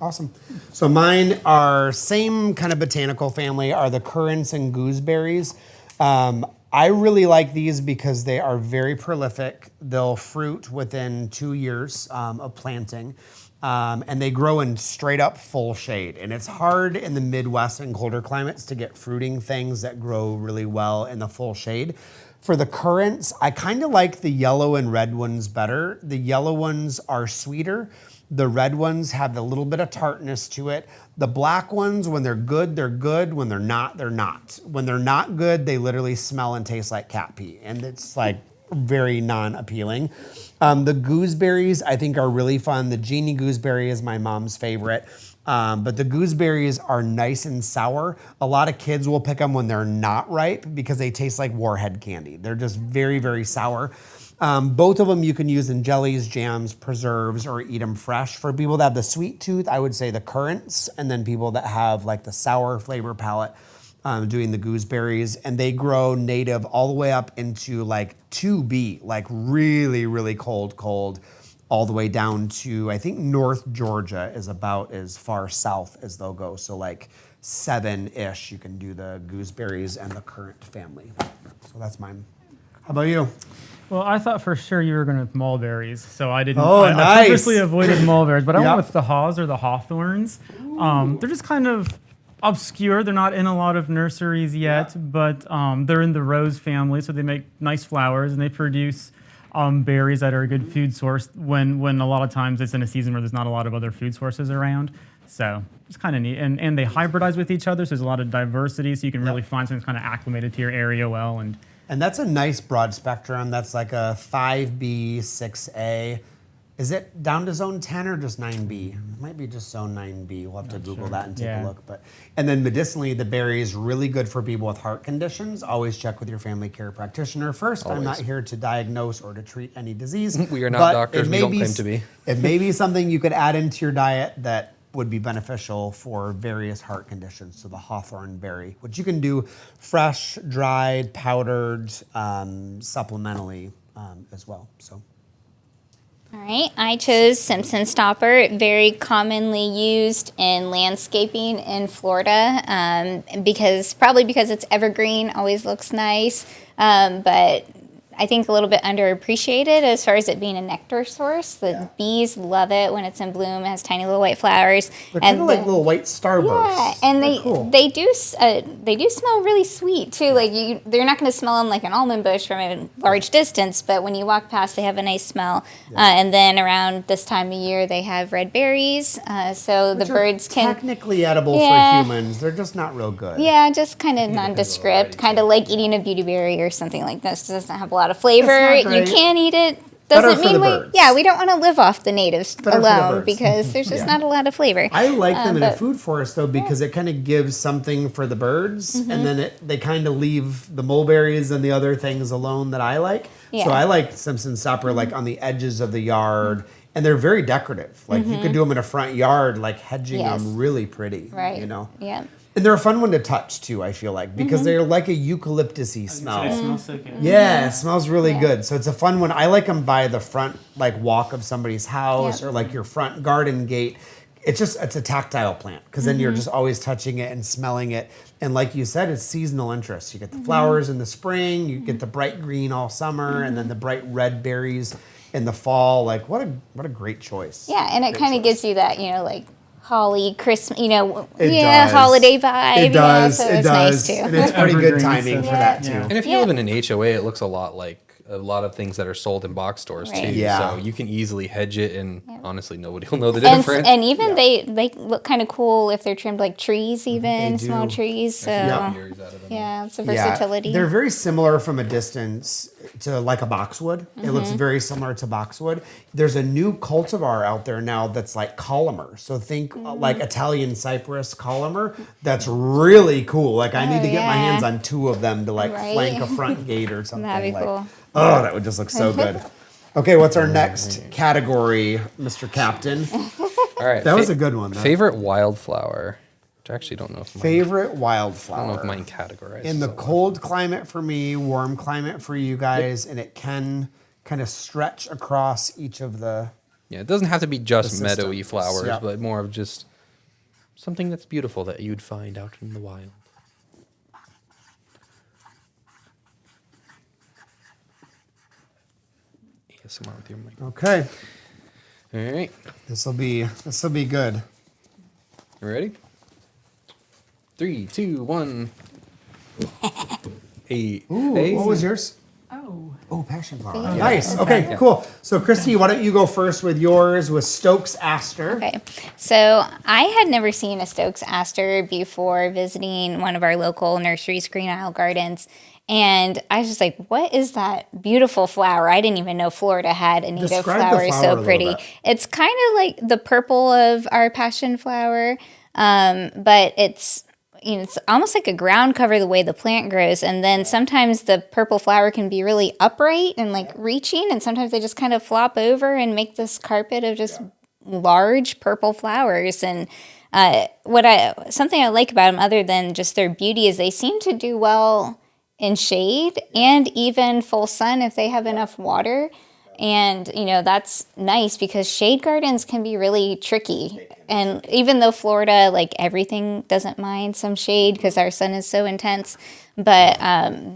Awesome. So mine are same kind of botanical family, are the currants and gooseberries. I really like these because they are very prolific. They'll fruit within 2 years of planting. And they grow in straight up full shade. And it's hard in the Midwest and colder climates to get fruiting things that grow really well in the full shade. For the currants, I kind of like the yellow and red ones better. The yellow ones are sweeter. The red ones have a little bit of tartness to it. The black ones, when they're good, they're good. When they're not, they're not. When they're not good, they literally smell and taste like cat pee. And it's like very non-appealing. The gooseberries, I think, are really fun. The genie gooseberry is my mom's favorite. But the gooseberries are nice and sour. A lot of kids will pick them when they're not ripe because they taste like warhead candy. They're just very, very sour. Both of them you can use in jellies, jams, preserves, or eat them fresh. For people that have the sweet tooth, I would say the currants, and then people that have like the sour flavor palate, doing the gooseberries. And they grow native all the way up into like 2B, like really, really cold, all the way down to, I think North Georgia is about as far south as they'll go. So like 7-ish, you can do the gooseberries and the currant family. So that's mine. How about you? Well, I thought for sure you were going with mulberries, so I didn't. Oh, I nice. purposely avoided mulberries, but I Yep. went with the haws or the hawthorns. They're just kind of obscure. They're not in a lot of nurseries yet, but they're in the rose family, so they make nice flowers and they produce berries that are a good food source when a lot of times it's in a season where there's not a lot of other food sources around. So it's kind of neat. And they hybridize with each other, so there's a lot of diversity, so you can really find something that's kind of acclimated to your area well. And that's a nice broad spectrum. That's like a 5B, 6A. Is it down to zone 10 or just 9B? It might be just zone 9B. We'll have to Google that and take a look. And then medicinally, the berry is really good for people with heart conditions. Always check with your family care practitioner first. Always. I'm not here to diagnose or to treat any disease. We are not but doctors. it We may don't be claim to be. It may be something you could add into your diet that would be beneficial for various heart conditions. So the hawthorn berry, which you can do fresh, dried, powdered, supplementally as well. So. All right, I chose Simpson stopper, very commonly used in landscaping in Florida, because it's evergreen, always looks nice, but I think a little bit underappreciated as far as it being a nectar source. The bees love it when it's in bloom. It has tiny little white flowers. They're kind of like little white starbursts. Yeah, and They're cool. they do smell really sweet too. Like they're not going to smell them like an almond bush from a large distance, but when you walk past, they have a nice smell. And then around this time of year, they have red berries, so Which the are birds can technically edible for Yeah. humans. They're just not real good. Yeah, just kind of nondescript, kind of like eating a beauty berry or something like this. It doesn't have a lot of flavor. It's not You great. can eat it. Better Doesn't for mean the we birds. we don't want to live off the natives Better for the alone birds. because there's just not a lot of flavor. I like them in a but- food forest though because it kind of gives something for the birds, Mm-hmm. and then they kind of leave the mulberries and the other things alone that I like. Yeah. So I like Simpson stopper like on the edges of the yard, and they're very decorative. Like you could do them in a front yard, like hedging Yes. them really pretty. Right. You know. Yeah. And they're a fun one to touch too. I feel like because they're like a eucalyptus-y It smell. smells so good. Yeah, it smells really Yeah. good. So it's a fun one. I like them by the front, like walk of somebody's house Yeah. or like your front garden gate. It's a tactile plant because then you're just always touching it and smelling it. And like you said, it's seasonal interest. You get the flowers in the spring, you get the bright green all summer, and then the bright red berries in the fall. Like what a great choice. Yeah, and it kind of gives you that, like holly, Christmas, It does. holiday vibe. It does. So it it's does. nice too. And it's pretty good Evergreen, timing so- for that too. Yeah. And if you Yeah. live in an HOA, it looks a lot like a lot of things that are sold in box stores Right. too. Yeah. So you can easily hedge it, and honestly, nobody will know the And, difference. and even they look kind of cool if they're trimmed like trees, even They small do. trees. So Yeah. Berries out of them. yeah, it's a versatility. They're very similar from a distance to like a boxwood. It looks very similar to boxwood. There's a new cultivar out there now that's like columnar. So think like Italian cypress columnar. That's really cool. Like I need to get my yeah. hands on 2 of them to like Right. flank a front gate or something. That'd be like, cool. Oh, that would just look so good. Okay, what's our next category, Mr. Captain? All right. That was a good one, though. Favorite wildflower, which I actually don't know if mine, Favorite I don't know wildflower. if mine categorized. In the cold climate for me, warm climate for you guys, and it can kind of stretch across each of the. Yeah, it doesn't have to be just The meadowy systems, flowers, yeah. but more of just something that's beautiful that you'd find out in the wild. ASMR with your mic. Okay, All right, this will be good. you ready? 3, 2, 1. Hey, Ooh, hey. what was yours? Oh, passion flower. Nice. Okay, cool. So, Christy, why don't you go first with yours with Stokes Aster? Okay, so I had never seen a Stokes aster before visiting one of our local nurseries, Green Isle Gardens, and I was just like, "What is that beautiful flower?" I didn't even know Florida had a native Describe the flower flower a so little pretty. bit. It's kind of like the purple of our passion flower, but it's almost like a ground cover the way the plant grows. And then sometimes the purple flower can be really upright and like reaching, and sometimes they just kind of flop over and make this carpet of just large purple flowers. And something I like about them, other than just their beauty, is they seem to do well in shade and even full sun if they have enough water. And, that's nice because shade gardens can be really tricky. And even though Florida, like everything doesn't mind some shade because our sun is so intense, but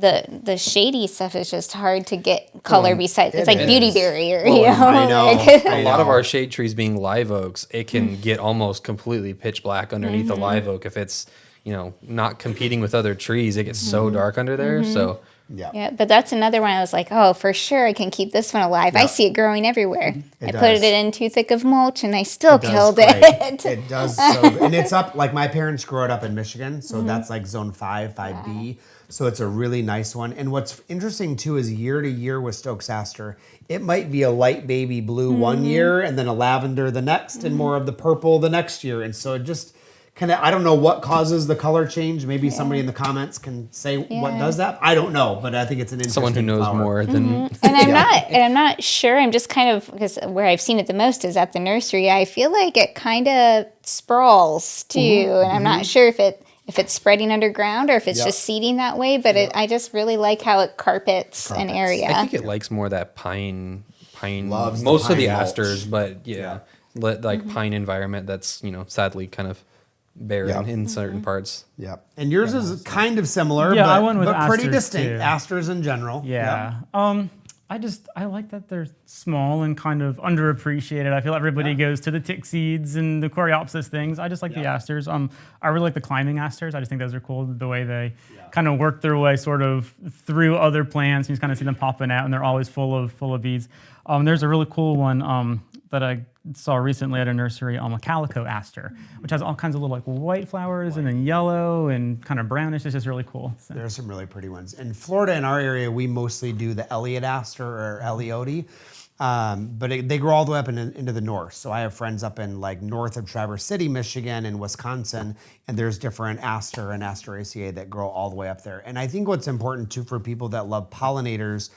the shady stuff is just hard to get color besides. It's like beauty barrier, I know. A lot of our shade trees being live oaks, it can get almost completely pitch black underneath the live oak if it's, not competing with other trees. It gets so dark under there. So yeah, but that's another one I was like, oh, for sure I can keep this one alive. I see it growing everywhere. I put it in too thick of mulch and I still killed it. It does so and it's up, like my parents grew it up in Michigan, so that's like zone 5B. So it's a really nice one. And what's interesting too is year to year with Stokes Aster, it might be a light baby blue one year and then a lavender the next and more of the purple the next year. And so it just kind of, I don't know what causes the color change. Maybe somebody in the comments can say what does that. I don't know, but I think it's an interesting someone who knows flower. more than And I'm not sure. I'm just kind of, because where I've seen it the most is at the nursery. I feel like it kind of sprawls too, and I'm not sure if it's spreading underground or if it's just seeding that way. But I just really like how it carpets an area. I think it likes more that pine. Loves the most of the pine mulch. asters, but like pine environment that's sadly kind of barren in certain parts. Yeah, and yours is kind of similar, Yeah, but, I went with but pretty asters, distinct. too. Asters in general. Yeah. I like that they're small and kind of underappreciated. I feel everybody goes to the tick seeds and the coreopsis things. I just like the asters. I really like the climbing asters. I just think those are cool, the way they kind of work their way sort of through other plants. You just kind of see them popping out, and they're always full of beads. There's a really cool one that I saw recently at a nursery, a calico aster, which has all kinds of little like white flowers and then yellow and kind of brownish. It's just really cool. So. There are some really pretty ones. In Florida, in our area, we mostly do the Elliott aster or Ellioti, but they grow all the way up into the north. So I have friends up in like north of Traverse City, Michigan, and Wisconsin, and there's different aster and asteraceae that grow all the way up there. And I think what's important too for people that love pollinators,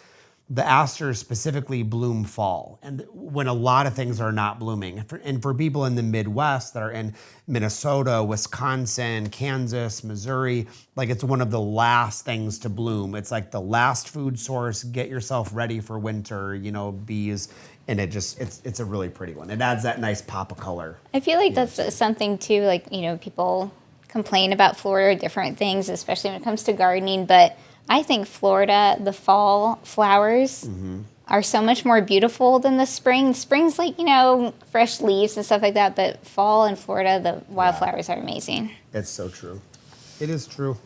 the asters specifically bloom fall, and when a lot of things are not blooming. And for people in the Midwest that are in Minnesota, Wisconsin, Kansas, Missouri, like it's one of the last things to bloom. It's like the last food source. Get yourself ready for winter, bees. And it's a really pretty one. It adds that nice pop of color. I feel like that's something too, like, people complain about Florida, different things, especially when it comes to gardening, but I think Florida, the fall flowers are so much more beautiful than the spring. Spring's like, fresh leaves and stuff like that, but fall in Florida, the wildflowers are amazing. It's so true. It is true.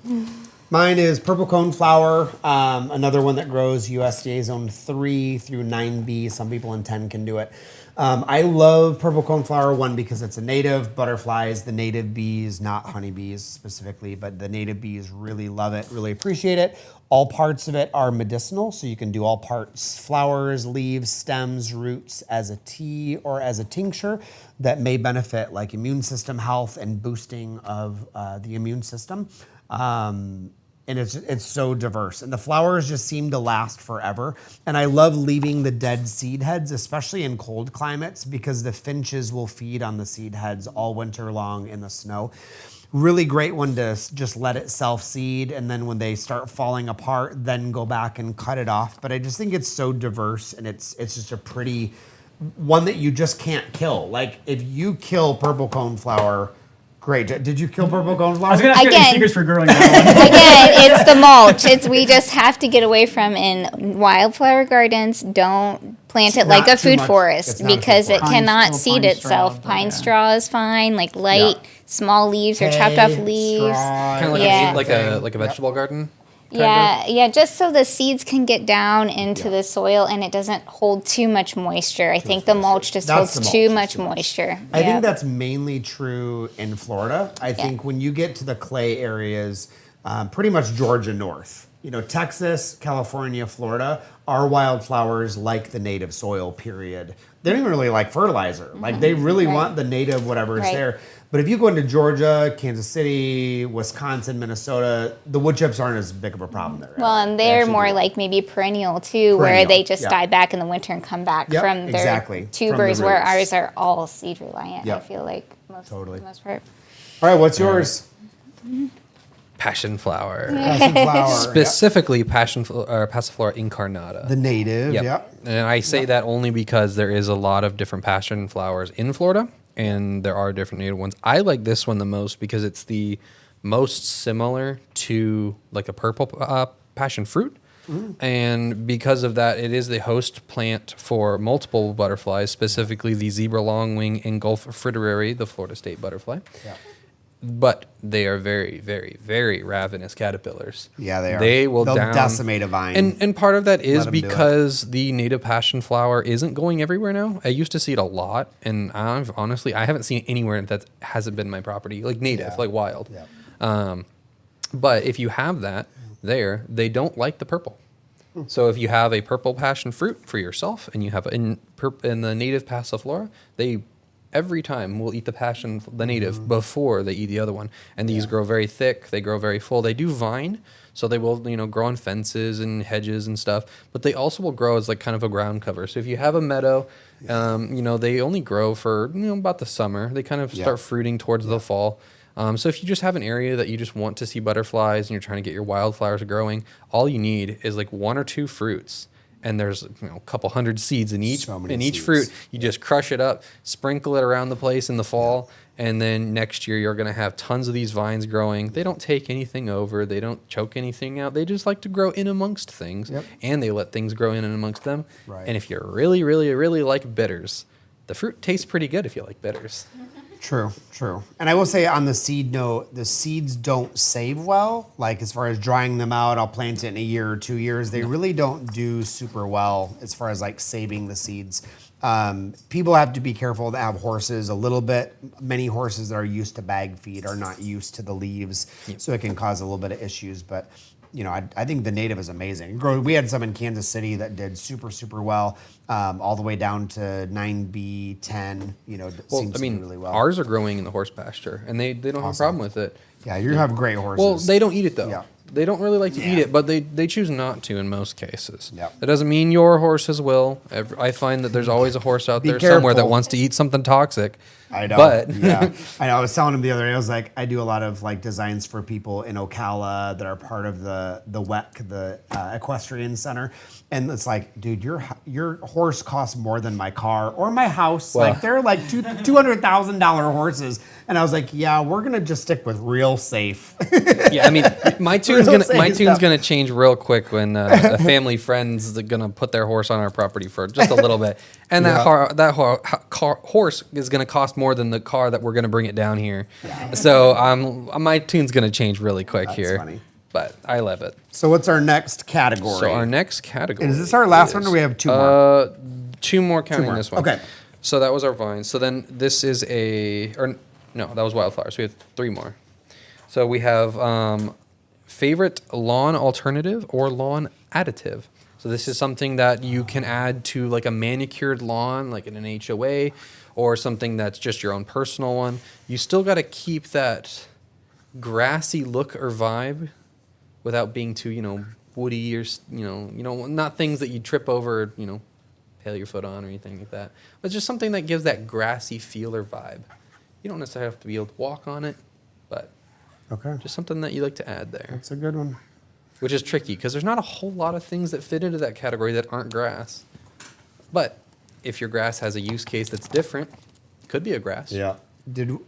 Mine is purple cone flower, another one that grows USDA zone 3 through 9B. Some people in 10 can do it. I love purple cone flower, one, because it's a native. Butterflies, the native bees, not honeybees specifically, but the native bees really love it, really appreciate it. All parts of it are medicinal, so you can do all parts, flowers, leaves, stems, roots, as a tea or as a tincture that may benefit like immune system health and boosting of the immune system. And it's so diverse. And the flowers just seem to last forever. And I love leaving the dead seed heads, especially in cold climates, because the finches will feed on the seed heads all winter long in the snow. Really great one to just let it self-seed, and then when they start falling apart, then go back and cut it off. But I just think it's so diverse, and it's just a pretty one that you just can't kill. Like, if you kill purple coneflower, great. Did you kill purple coneflower? I was going to ask you any Again. secrets for growing that one. Again, it's the mulch. We just have to get away from, in wildflower gardens, don't plant it like not a too food much. forest It's not a food because it forest. cannot Pine seed straw, itself. but Pine yeah. straw is fine, like light, small leaves or chopped off leaves. Kind of like Yeah. like a vegetable garden. Yeah, just so the seeds can get down into the soil and it doesn't hold too much moisture. I think the mulch just That's holds the too mulch, much it's too much. moisture. I Yeah. think that's mainly true in Florida. I think when you get to the clay areas, pretty much Georgia north, Texas, California, Florida, our wildflowers like the native soil, period. They don't even really like fertilizer. Like, they really want the native whatever is Right. there. But if you go into Georgia, Kansas City, Wisconsin, Minnesota, the wood chips aren't as big of a problem there. Well, and They they're actually more do. like maybe perennial too, where Perennial, they just yeah. die back in the winter and come back Yep, from their exactly, from the tubers, where roots. ours are all seed reliant. I Yep. feel like for Totally. the most part. All right, what's yours? Passion flower. Passion flower. Specifically, Passiflora incarnata. The native. Yep. Yep. And I say that only because there is a lot of different passion flowers in Florida, and there are different native ones. I like this one the most because it's the most similar to like a purple passion fruit. And because of that, it is the host plant for multiple butterflies, specifically the zebra longwing and Gulf fritterary, the Florida state butterfly. Yeah. But they are very, very, very ravenous caterpillars. Yeah, they are. They'll They'll decimate a vine. And part of that is 'em do it. because the native passion flower isn't going everywhere now. I used to see it a lot, and I haven't seen it anywhere that hasn't been my property, like native, Yeah. like wild. Yeah. But if you have that there, they don't like the purple. So if you have a purple passion fruit for yourself, and you have in the native Passiflora, they every time will eat the native before they eat the other one. And these grow very thick. They grow very full. They do vine, so they will grow on fences and hedges and stuff. But they also will grow as like kind of a ground cover. So if you have a meadow, they only grow for about the summer. They kind of start fruiting towards the fall. So if you just have an area that you just want to see butterflies and you're trying to get your wildflowers growing, all you need is like 1 or 2 fruits. And there's a couple hundred seeds in each So many seeds. fruit. You just crush it up, sprinkle it around the place in the fall, and then next year you're going to have tons of these vines growing. They don't take anything over. They don't choke anything out. They just like to grow in amongst things, and they let things grow in and amongst them. Right. And if you really, really, really like bitters, the fruit tastes pretty good if you like bitters. True. And I will say on the seed note, the seeds don't save well. Like as far as drying them out, I'll plant it in a year or 2 years. They really don't do super well as far as like saving the seeds. People have to be careful that have horses a little bit. Many horses that are used to bag feed are not used to the leaves, so it can cause a little bit of issues. But I think the native is amazing. We had some in Kansas City that did super, super well, all the way down to 9B, 10. Seems to do really well. Ours are growing in the horse pasture, and they don't have a problem with it. Yeah, you have great horses. Well, they don't eat it though. Yeah. They don't really like to eat it, but they choose not to in most cases. Yep. That doesn't mean your horses will. I find that there's always a horse out Be there somewhere that careful. wants to eat something toxic. I know. But Yeah. I know. I was telling him the other day, I was like, I do a lot of like designs for people in Ocala that are part of the WEC, the Equestrian Center. And it's like, dude, your horse costs more than my car or my house. Well- like they're like $200,000 horses. And I was like, yeah, we're going to just stick with real safe. yeah, I mean, my tune's Real gonna stuff. change real quick when a family friend's gonna put their horse on our property for just a little bit, and that horse is gonna cost more than the car that we're gonna bring it down here. So my tune's gonna change really quick here. funny. But I love it. So what's our next category? So our next category. Is this our last one or we have 2 more? 2 more counting more. this one. Okay. So that was our vines. So then this is no, that was wildflowers. We have 3 more. So we have favorite lawn alternative or lawn additive. So this is something that you can add to like a manicured lawn, like in an HOA, or something that's just your own personal one. You still got to keep that grassy look or vibe without being too, woody or, not things that you trip over, pale your foot on or anything like that. But just something that gives that grassy feel or vibe. You don't necessarily have to be able to walk on it, but Okay. just something that you like to add there, That's a good one. which is tricky because there's not a whole lot of things that fit into that category that aren't grass. But if your grass has a use case that's different, it could be a grass. Yeah. Did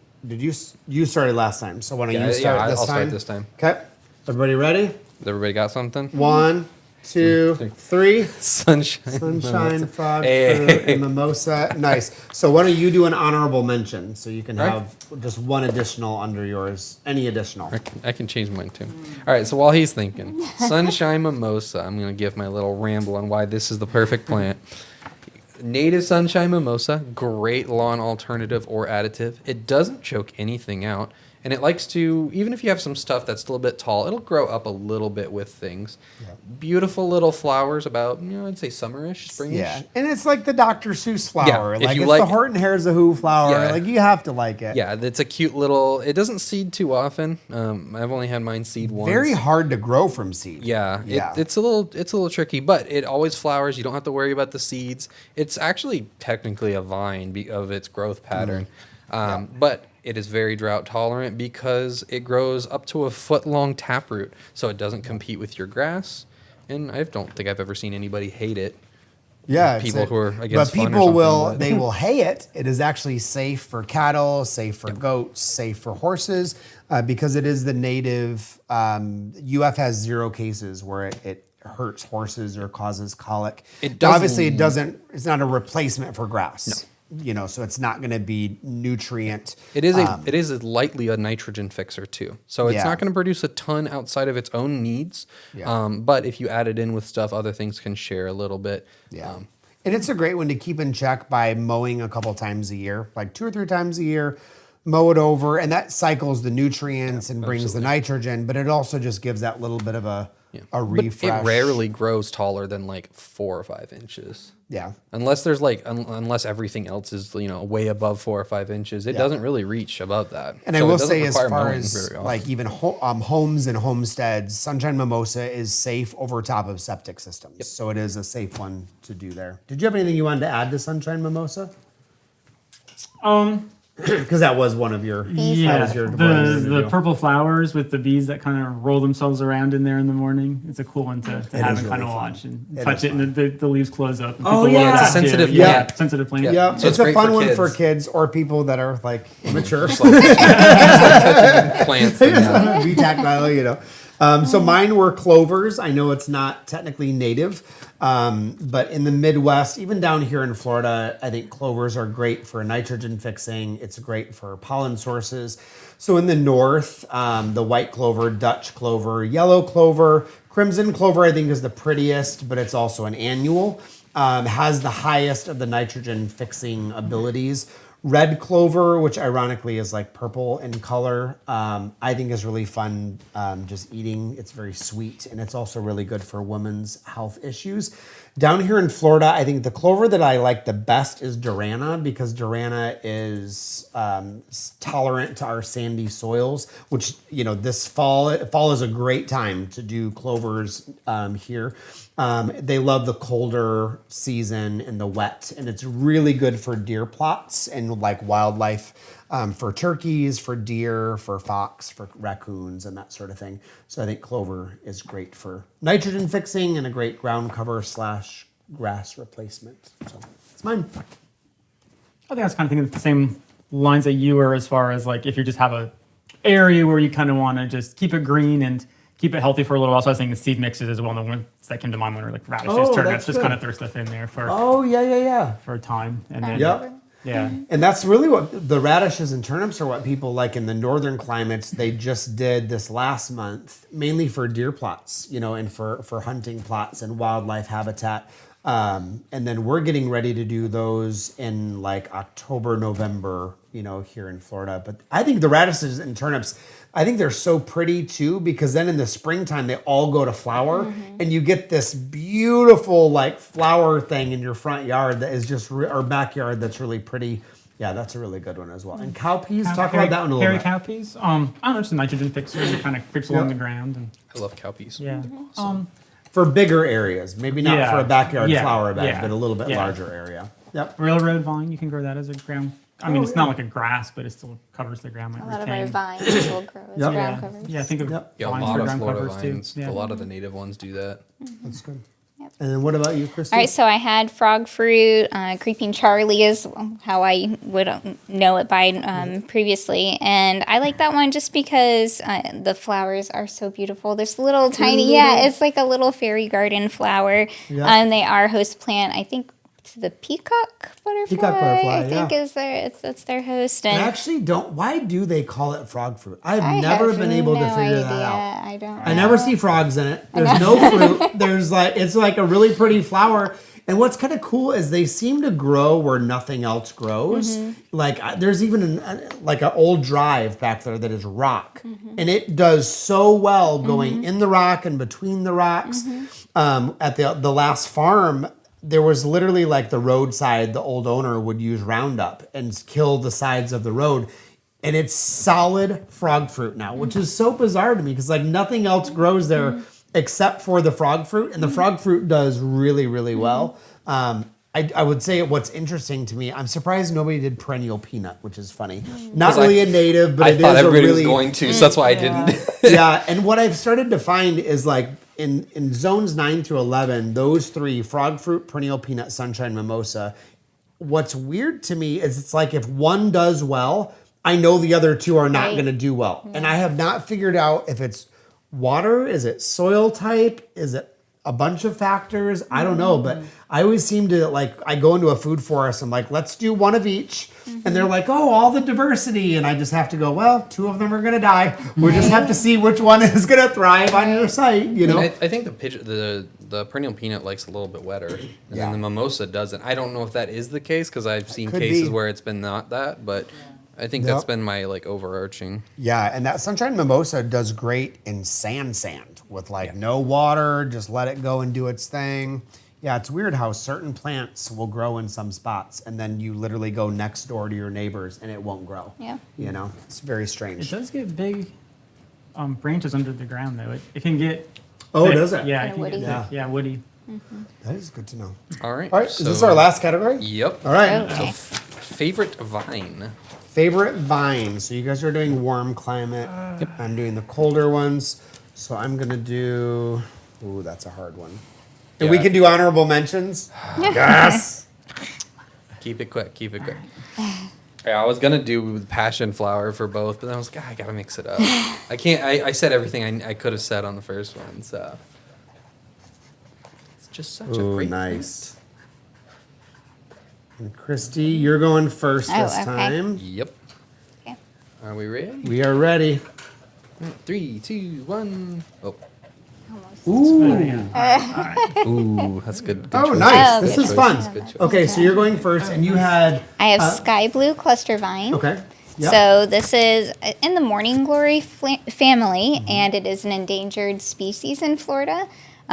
you started last time? So why don't Yeah, you start yeah, this I'll time? start this time. Okay. Everybody ready? Everybody got something? 1, 2, 3. Sunshine. Sunshine, frog, Hey. fruit, and mimosa. Nice. So why don't you do an honorable mention so you can All right. have just one additional under yours. Any additional? I can change mine too. All right, so while he's thinking, sunshine mimosa, I'm going to give my little ramble on why this is the perfect plant. Native sunshine mimosa, great lawn alternative or additive. It doesn't choke anything out. And it likes to, even if you have some stuff that's a little bit tall, it'll grow up a little bit with things. Beautiful little flowers, about, I'd say summerish, springish. Yeah, and it's like the Dr. Seuss flower. if Like, you it's like- the Horton Hears a Who flower. Yeah. Like, you have to like it. Yeah, it's a cute little, it doesn't seed too often. I've only had mine seed once. Very hard to grow from seed. Yeah, Yeah. it's a little tricky, but it always flowers. You don't have to worry about the seeds. It's actually technically a vine of its growth pattern, but it is very drought tolerant because it grows up to a foot long taproot, so it doesn't compete with your grass. And I don't think I've ever seen anybody hate it. Yeah, People who are against but fun or people will something, but- they will hay it. It is actually safe for cattle, safe for goats, safe for horses, because it is the native. UF has 0 cases where it hurts horses or causes colic. It Now, obviously, it doesn't- doesn't. It's not a replacement for grass. So it's not going to be nutrient. It is lightly a nitrogen fixer too. So it's Yeah. not going to produce a ton outside of its own needs. Yeah. But if you add it in with stuff, other things can share a little bit. Yeah. And it's a great one to keep in check by mowing a couple times a year, like 2 or 3 times a year. Mow it over, and that cycles the nutrients and brings the nitrogen, but it also just gives that little bit of a But refresh. it rarely grows taller than like 4 or 5 inches. Yeah. Unless there's like, unless everything else is, way above 4 or 5 inches, it doesn't really reach above that. And So I it will doesn't say, as require far mowing as very often. like even homes and homesteads, sunshine mimosa is safe over top of septic systems. So it is a safe one to do there. Did you have anything you wanted to add to sunshine mimosa? Because that was one of your. Yeah, That was your the purple flowers with the bees that kind of roll themselves around in there in the morning. It's a cool one to have is and really kind of fun. watch and It touch is it, and the leaves close up. And Oh, people yeah. love It's a that, too. sensitive Yeah, plant. sensitive plant. Yeah, So it's it's a great fun for one for kids. kids or people that are like mature. Plants. And, Be tactile. So mine were clovers. I know it's not technically native, but in the Midwest, even down here in Florida, I think clovers are great for nitrogen fixing. It's great for pollen sources. So in the north, the white clover, Dutch clover, yellow clover, crimson clover, I think is the prettiest, but it's also an annual. Has the highest of the nitrogen fixing abilities. Red clover, which ironically is like purple in color, I think is really fun just eating. It's very sweet, and it's also really good for women's health issues. Down here in Florida, I think the clover that I like the best is Durana, because Durana is tolerant to our sandy soils, which, this fall is a great time to do clovers here. They love the colder season and the wet, and it's really good for deer plots and like wildlife, for turkeys, for deer, for fox, for raccoons, and that sort of thing. So I think clover is great for nitrogen fixing and a great ground cover / grass replacement. So it's mine. I think I was kind of thinking the same lines that you were, as far as like if you just have a area where you kind of want to just keep it green and keep it healthy for a little while. So I was thinking seed mixes as well. The ones that came to mind were like radishes, Oh, turnips, that's just good. kind of throw stuff in there for Oh, yeah. a time. And then Yep. yeah. And that's really what the radishes and turnips are, what people like in the northern climates. They just did this last month, mainly for deer plots, and for hunting plots and wildlife habitat. And then we're getting ready to do those in like October, November, here in Florida. But I think the radishes and turnips, I think they're so pretty too, because then in the springtime, they all go to flower and you get this beautiful like flower thing in your front yard that is just, or backyard that's really pretty. Yeah, that's a really good one as well. And cowpeas, talk about that one a little Hairy bit. cowpeas. I don't know, it's a nitrogen fixer. It kind of creeps along the ground. And, I love cowpeas. yeah. For bigger areas, maybe not Yeah. for a backyard Yeah. flower bed, Yeah. but a little bit Yeah. larger area. Yep. Railroad vine, you can grow that as a ground. I mean, it's not like a grass, but it still covers the ground. Like A lot of our retaining. vines will grow as Yep. ground Yeah. covers. Yeah, I think of Yep. Yeah, a vines lot for of ground Florida covers vines. too. Yeah. A lot of the native ones do that. That's good. Yep. And then what about you, Christy? All right, so I had frog fruit, creeping Charlie is how I would know it by previously, and I like that one just because the flowers are so beautiful. There's little tiny, it's like a little fairy garden flower. Yeah. They are host plant, I think, to the peacock butterfly. Peacock butterfly, I think yeah. is that's their host. I And actually don't. Why do they call it frog fruit? I've I never have been able to no figure that idea. out. I don't. I never see frogs in it. There's no fruit. There's it's like a really pretty flower. And what's kind of cool is they seem to grow where nothing else grows. Like there's even like an old drive back there that is rock, and it does so well going in the rock and between the rocks. At the last farm, there was literally like the roadside. The old owner would use Roundup and kill the sides of the road. And it's solid frog fruit now, which is so bizarre to me because like nothing else grows there except for the frog fruit, and the frog fruit does really, really well. I would say what's interesting to me, I'm surprised nobody did perennial peanut, which is funny. Not really a native, but I it thought is a everybody really was going to, so that's why I didn't. yeah. And what I've started to find is like in zones 9 through 11, those three, frog fruit, perennial peanut, sunshine mimosa. What's weird to me is it's like if one does well, I know the other two are not going to do well. And I have not figured out if it's water, is it soil type, is it a bunch of factors? I don't know, but I always seem to like, I go into a food forest, I'm like, let's do one of each. And they're like, oh, all the diversity. And I just have to go, well, two of them are going to die. We just have to see which one is going to thrive on your site, you know? I think the perennial peanut likes a little bit wetter, and then the mimosa doesn't. I don't know if that is the case because I've seen cases where it's been not that, but I think that's been my like overarching. Yeah, and that sunshine mimosa does great in sand with like no water, just let it go and do its thing. Yeah, it's weird how certain plants will grow in some spots and then you literally go next door to your neighbors and it won't grow. Yeah. You know, it's very It strange. does get big branches under the ground, though. It can get... Oh, thick. does it? Yeah, it Kinda can woody. get thick. Yeah, woody. That is good to know. All right. All right, is this our last category? Yep. All right. Okay. Favorite vine. Favorite vine. So you guys are doing warm climate. I'm doing the colder ones. So I'm going to do... Ooh, that's a hard one. And we Yeah. can do honorable mentions? Yes! Keep it quick. Keep it quick. Yeah, I was gonna do passion flower for both, but then I was like, I gotta mix it up. I can't. I said everything I could have said on the first one, so it's just such a Ooh, great nice. And Christy, you're going first Oh, this okay. time. plant. Yep. Okay. Are we ready? We are ready. 3, 2, 1. Oh. Ooh. Ooh, that's good. Oh, choice. nice. Oh, This good is choice. fun. That's good choice. Okay, so you're going first, and you had... I have sky blue cluster vine. Okay. Yep. So this is in the morning glory family, and it is an endangered species in Florida,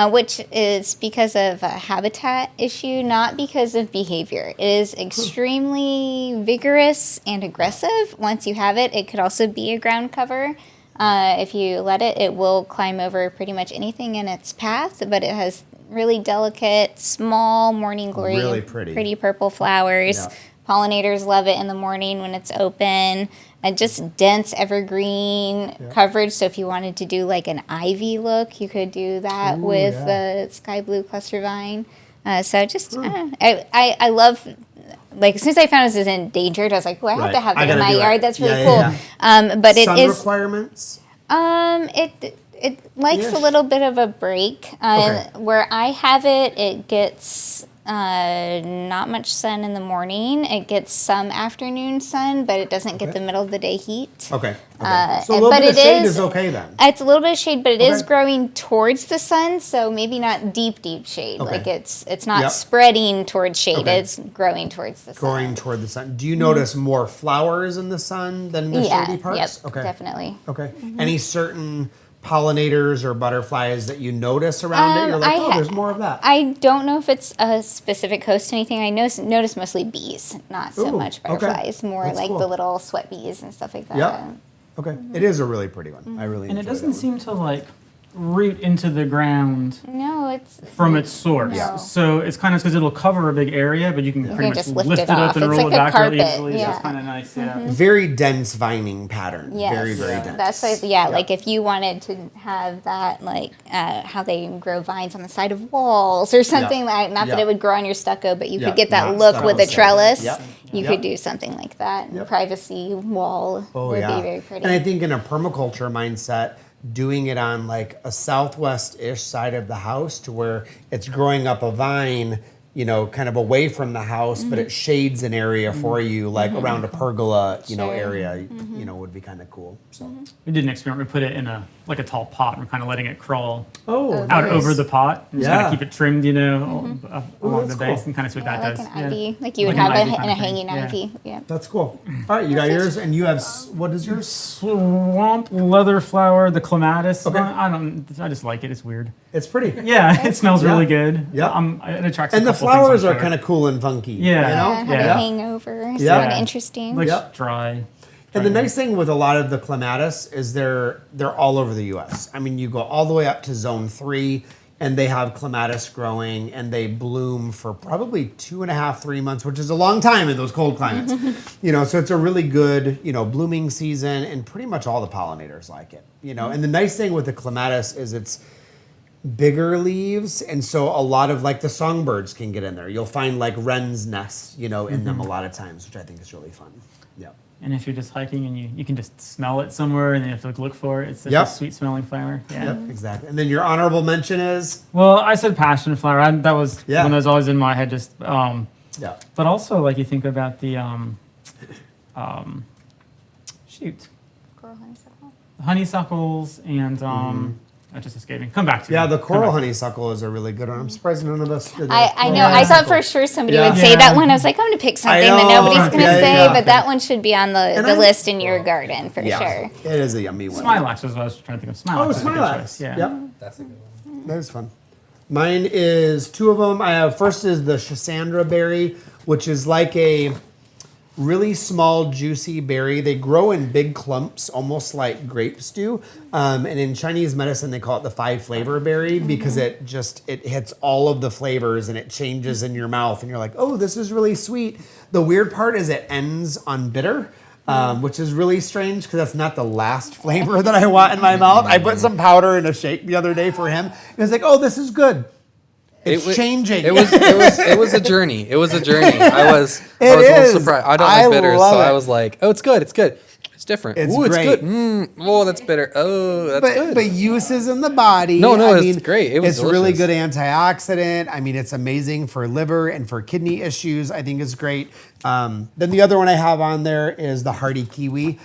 which is because of a habitat issue, not because of behavior. It is extremely vigorous and aggressive. Once you have it, it could also be a ground cover. If you let it, it will climb over pretty much anything in its path, but it has really delicate, small morning glory, Really pretty. purple flowers. Yeah. Pollinators love it in the morning when it's open. Just dense evergreen coverage. So if you wanted to do like an ivy look, you could do that with the sky blue cluster vine. So just, I love, like as soon as I found this is endangered, I was like, well, I have to have I that in gotta my do it. yard. That's really Yeah, cool. But it Sun is, requirements? it likes Yes. a little bit of a break. Okay. Where I have it, it gets not much sun in the morning. It gets some afternoon sun, but it doesn't get the middle of the day heat. Okay. So a little but bit of it shade is- is okay then. It's a little bit of shade, but it is Okay. growing towards the sun, so maybe not deep shade. Okay. Like it's not Yep. spreading towards shade. Okay. It's growing towards the sun. Going toward the sun. Do you notice more flowers in the sun than the Yeah, shady parts? yep, Okay. definitely. Okay. Any certain pollinators or butterflies that you notice around it? You're like, I there's more of that. I don't know if it's a specific host or anything. I notice mostly bees, not so Ooh, much okay. butterflies. More That's like cool. the little sweat bees and stuff like that. Yep. Okay. It is a really pretty one. I really And it enjoy doesn't that one. seem to like root into the ground No, it's from its source. No. So it's kind of because it'll cover a big area, but you can pretty much just lift, lift it it up off. and It's roll like it a back really carpet, easily. So yeah. it's kind of nice, yeah. Very dense vining pattern. Yes. Very, very dense. That's like like if you wanted to have that like how they grow vines on the side of walls or something like not that Yeah. it would grow on your stucco, but you Yeah, could get that not look stucco with a stuff. trellis. Yep. You Yep. could do something like that. Yep. Privacy wall would be very pretty. And I think in a permaculture mindset, doing it on like a southwest-ish side of the house to where it's growing up a vine kind of away from the house, but it shades an area for you, like around a pergola, Sure. area, would be kind of cool. So. We did an experiment. We put it in a tall pot. And we're kind of letting it crawl Oh, out nice. over the pot. And just kind Yeah. of keep it trimmed, along that's the base, cool. and kind of see what Yeah, that like does. an ivy, like you would Like an have ivy in kind a of thing, hanging yeah. ivy. Yeah. That's cool. All right, you got yours, and you have, what is yours? Swamp leather flower, the clematis. Okay. I just like it. It's weird. It's pretty. Yeah, it smells really good. Yeah. It attracts. And the flowers are kind of cool and funky. Yeah. Have Yeah. a hangover. So Yeah. interesting. like Yep. dry. And the nice thing with a lot of the clematis is they're all over the U.S. I mean, you go all the way up to zone 3, and they have clematis growing, and they bloom for probably 2.5, 3 months, which is a long time in those cold climates. So it's a really good, blooming season, and pretty much all the pollinators like it. And the nice thing with the clematis is it's bigger leaves, and so a lot of like the songbirds can get in there. You'll find like wren's nests, in them a lot of times, which I think is really fun. Yeah. And if you're just hiking and you can just smell it somewhere and then you have to look for it, it's such Yep. a sweet smelling flower. Yeah. Yep, exactly. And then your honorable mention is Well, I said passion flower. That was Yeah. one that was always in my head. Just, yeah. but also like you think about the shoot, Coral honeysuckle. honeysuckles and that's just escaping. Come back to Yeah, me. the Come coral back. honeysuckle is a really good one. I'm surprised none of us did that. I know. Coral I thought honeysuckle. for sure somebody Yeah. would say Yeah. that one. I was like, I'm going to pick something know. that nobody's going to Yeah, say, yeah. but that one should be on the And I- list in your garden for Yeah, sure. it is a yummy one. Smilax was what I was trying to think of. Smilax. Oh, is a good Smilax. choice, Yeah. Yep, That's a good one. that is fun. Mine is 2 of them. I have first is the Schisandra berry, which is like a really small, juicy berry. They grow in big clumps, almost like grapes do. And in Chinese medicine, they call it the 5-flavor berry because it hits all of the flavors and it changes in your mouth. And you're like, oh, this is really sweet. The weird part is it ends on bitter. Which is really strange because that's not the last flavor that I want in my mouth. I put some powder in a shake the other day for him. And he was like, oh, this is good. It's changing. It was a journey. It was a journey. I was a It little is. surprised. I don't I like bitters, love so I it. was like, oh, it's good. It's good. It's different. It's Ooh, great. it's good. Oh, that's bitter. Oh, that's good. But uses in the body. No, I it's mean, great. It was it's really delicious. good antioxidant. I mean, it's amazing for liver and for kidney issues. I think it's great. Then the other one I have on there is the hardy kiwi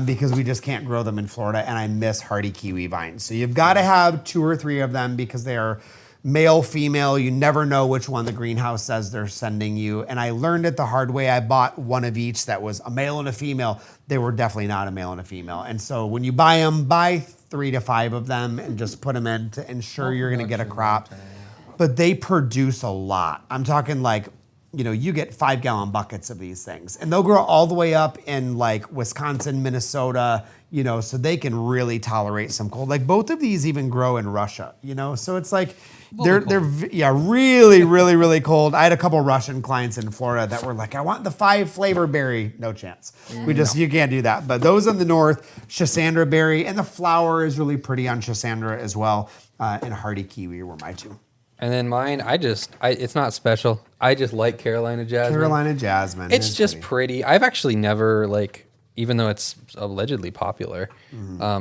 because we just can't grow them in Florida, and I miss hardy kiwi vines. So you've got to have 2 or 3 of them because they are male, female. You never know which one the greenhouse says they're sending you. And I learned it the hard way. I bought one of each that was a male and a female. They were definitely not a male and a female. And so when you buy them, buy 3 to 5 of them and just put them in to ensure you're going to get a crop. But they produce a lot. I'm talking like, you get 5-gallon buckets of these things. And they'll grow all the way up in like Wisconsin, Minnesota, so they can really tolerate some cold. Like both of these even grow in Russia, so it's like they're really, really, really cold. I had a couple Russian clients in Florida that were like, I want the 5-flavor berry. No chance. You can't do that. But those in the north, Schisandra berry, and the flower is really pretty on Schisandra as well. And hardy kiwi were my 2. And then mine, it's not special. I just like Carolina jasmine. Carolina jasmine. It's just pretty. I've actually never even though it's allegedly popular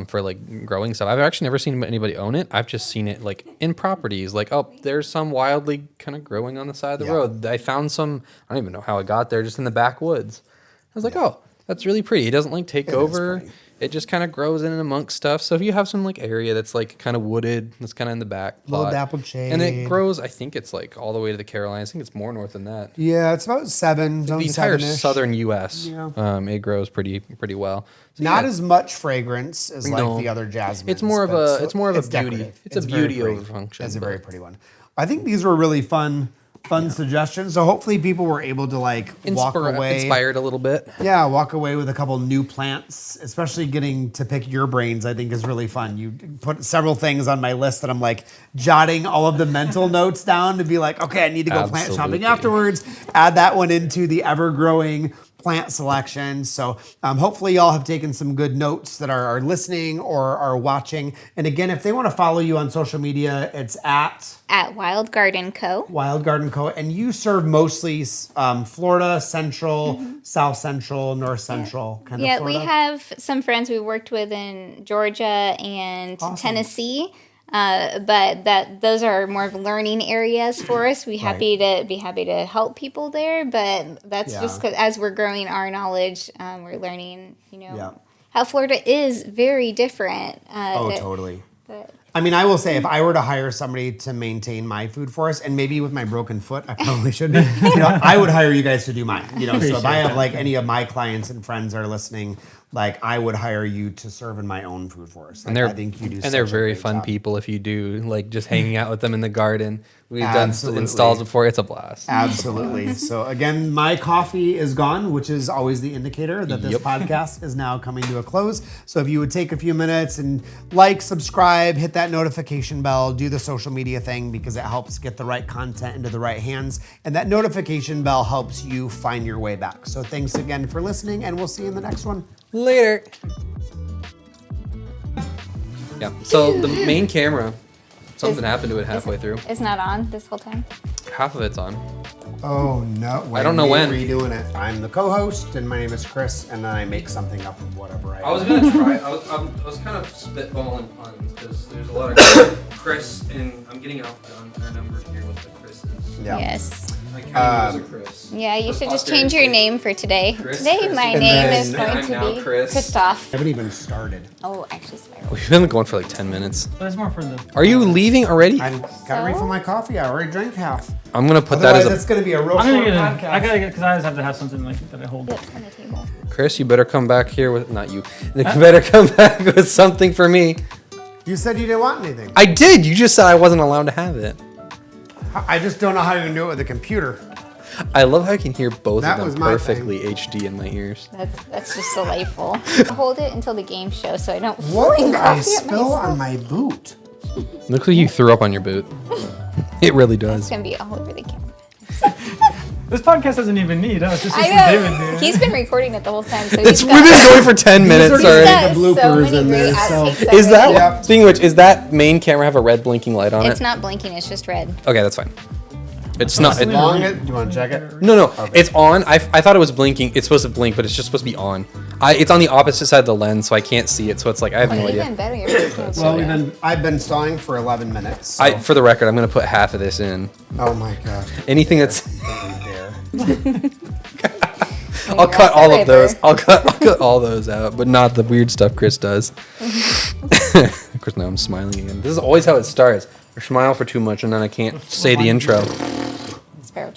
for like growing stuff, I've actually never seen anybody own it. I've just seen it like in properties. Like, oh, there's some wildly kind of growing on the side of the road. I found some. I don't even know how it got there. Just in the backwoods. I was like, oh, that's really pretty. It doesn't like take over. pretty. It just kind of grows in and amongst stuff. So if you have some like area that's like kind of wooded, that's kind of in the back, Little plot, dappled shade. and it grows. I think it's like all the way to the Carolinas. I think it's more north than that. Yeah, it's about 7. The entire 7-ish. southern U.S. Yeah. It grows pretty well. So, Not yeah, as much fragrance as like No. the other jasmines. It's more of but a- so- it's more of a beauty. decorative. It's a very beauty pretty. over function, It's a but- very pretty one. I think these were really fun suggestions. So hopefully people were able to like walk away. inspired a little bit. Yeah, walk away with a couple new plants, especially getting to pick your brains, I think is really fun. You put several things on my list that I'm like jotting all of the mental notes down to be like, okay, I need to go plant shopping Absolutely. afterwards. Add that one into the ever-growing plant selection. So hopefully y'all have taken some good notes that are listening or are watching. And again, if they want to follow you on social media, it's at Wild Garden Co. Wild Garden Co. And you serve mostly Florida, Central, South Central, North Central kind of Yeah, Florida? we have some friends we worked with in Georgia and Awesome. Tennessee. But those are more of learning areas for us. Be happy to help people there, but that's just because as we're growing our knowledge, we're learning, how Florida is very different. Totally. But I mean, I will say, if I were to hire somebody to maintain my food forest, and maybe with my broken foot, I probably should be, I would hire you guys to do mine. So if I have like any of my clients and friends are listening, like I would hire you to serve in my own food forest. Like, And I think you do. and they're such a very great fun job. people if you do like just hanging out with them in the garden. We've Absolutely. done installs before. It's a blast. Absolutely. So again, my coffee is gone, which is always the indicator that this Yep. podcast is now coming to a close. So if you would take a few minutes and like, subscribe, hit that notification bell, do the social media thing because it helps get the right content into the right hands. And that notification bell helps you find your way back. So thanks again for listening, and we'll see you in the next one. Later. Yeah. So the main camera, something happened to it halfway through. it's not on this whole time. Half of it's on. Oh no! I don't know when. Redoing it. I'm the co-host, and my name is Chris, and then I make something up of whatever I was gonna try. I was kind of spitballing puns because there's a lot of Chris, and I'm getting off our number here with the Chris's. Yeah. Yes. I kind of was a Chris. Yeah, you For should just change your posterity. name for today. Chris Today, Christie. my And name then- is going I'm to now be Chris. Christoph. I haven't even started. Oh, actually, spiral. We've been going for like 10 minutes. But it's more for the. Are you leaving already? I gotta refill my coffee. I already drank half. I'm gonna put that Otherwise, as it's gonna be a real I'm short gonna podcast. get. I gotta get because I always have to have something like that I hold. Yep, on the table. Chris, you better come back here with not you. You better come back with something for me. You said you didn't want anything. I did. You just said I wasn't allowed to have it. I just don't know how you can do it with a computer. I love how I can hear both That of was them my perfectly HD in my ears. That's just delightful. Hold it until the game show so I don't What fling did I coffee at spill myself. on my boot? Looks like you threw up on your boot. It really It's does. gonna be all over the camera. This podcast doesn't even need us. It's just I David know. here. He's been recording it the whole time, so We've he's been got, going for 10 minutes are already. the got bloopers so many in great there, so- outtakes Is that, already. Yep. speaking of which, is that main camera have a red blinking light on It's it? not blinking. It's just red. Okay, that's fine. It's not. As long as, do you want to check it? No, it's on. I thought it was blinking. It's supposed to blink, but it's just supposed to be on. It's on the opposite side of the lens, so I can't see it. So it's like I have no idea. Even better, you're blinking. Well, I've been stalling for 11 minutes. So. For the record, I'm gonna put half of this in. Oh my god. Anything that's. Don't you dare. I'll cut all of those. I'll cut all those out, but not the weird stuff Chris does. Of course, now I'm smiling again. This is always how it starts. I smile for too much, and then I can't say the intro. Sparrow.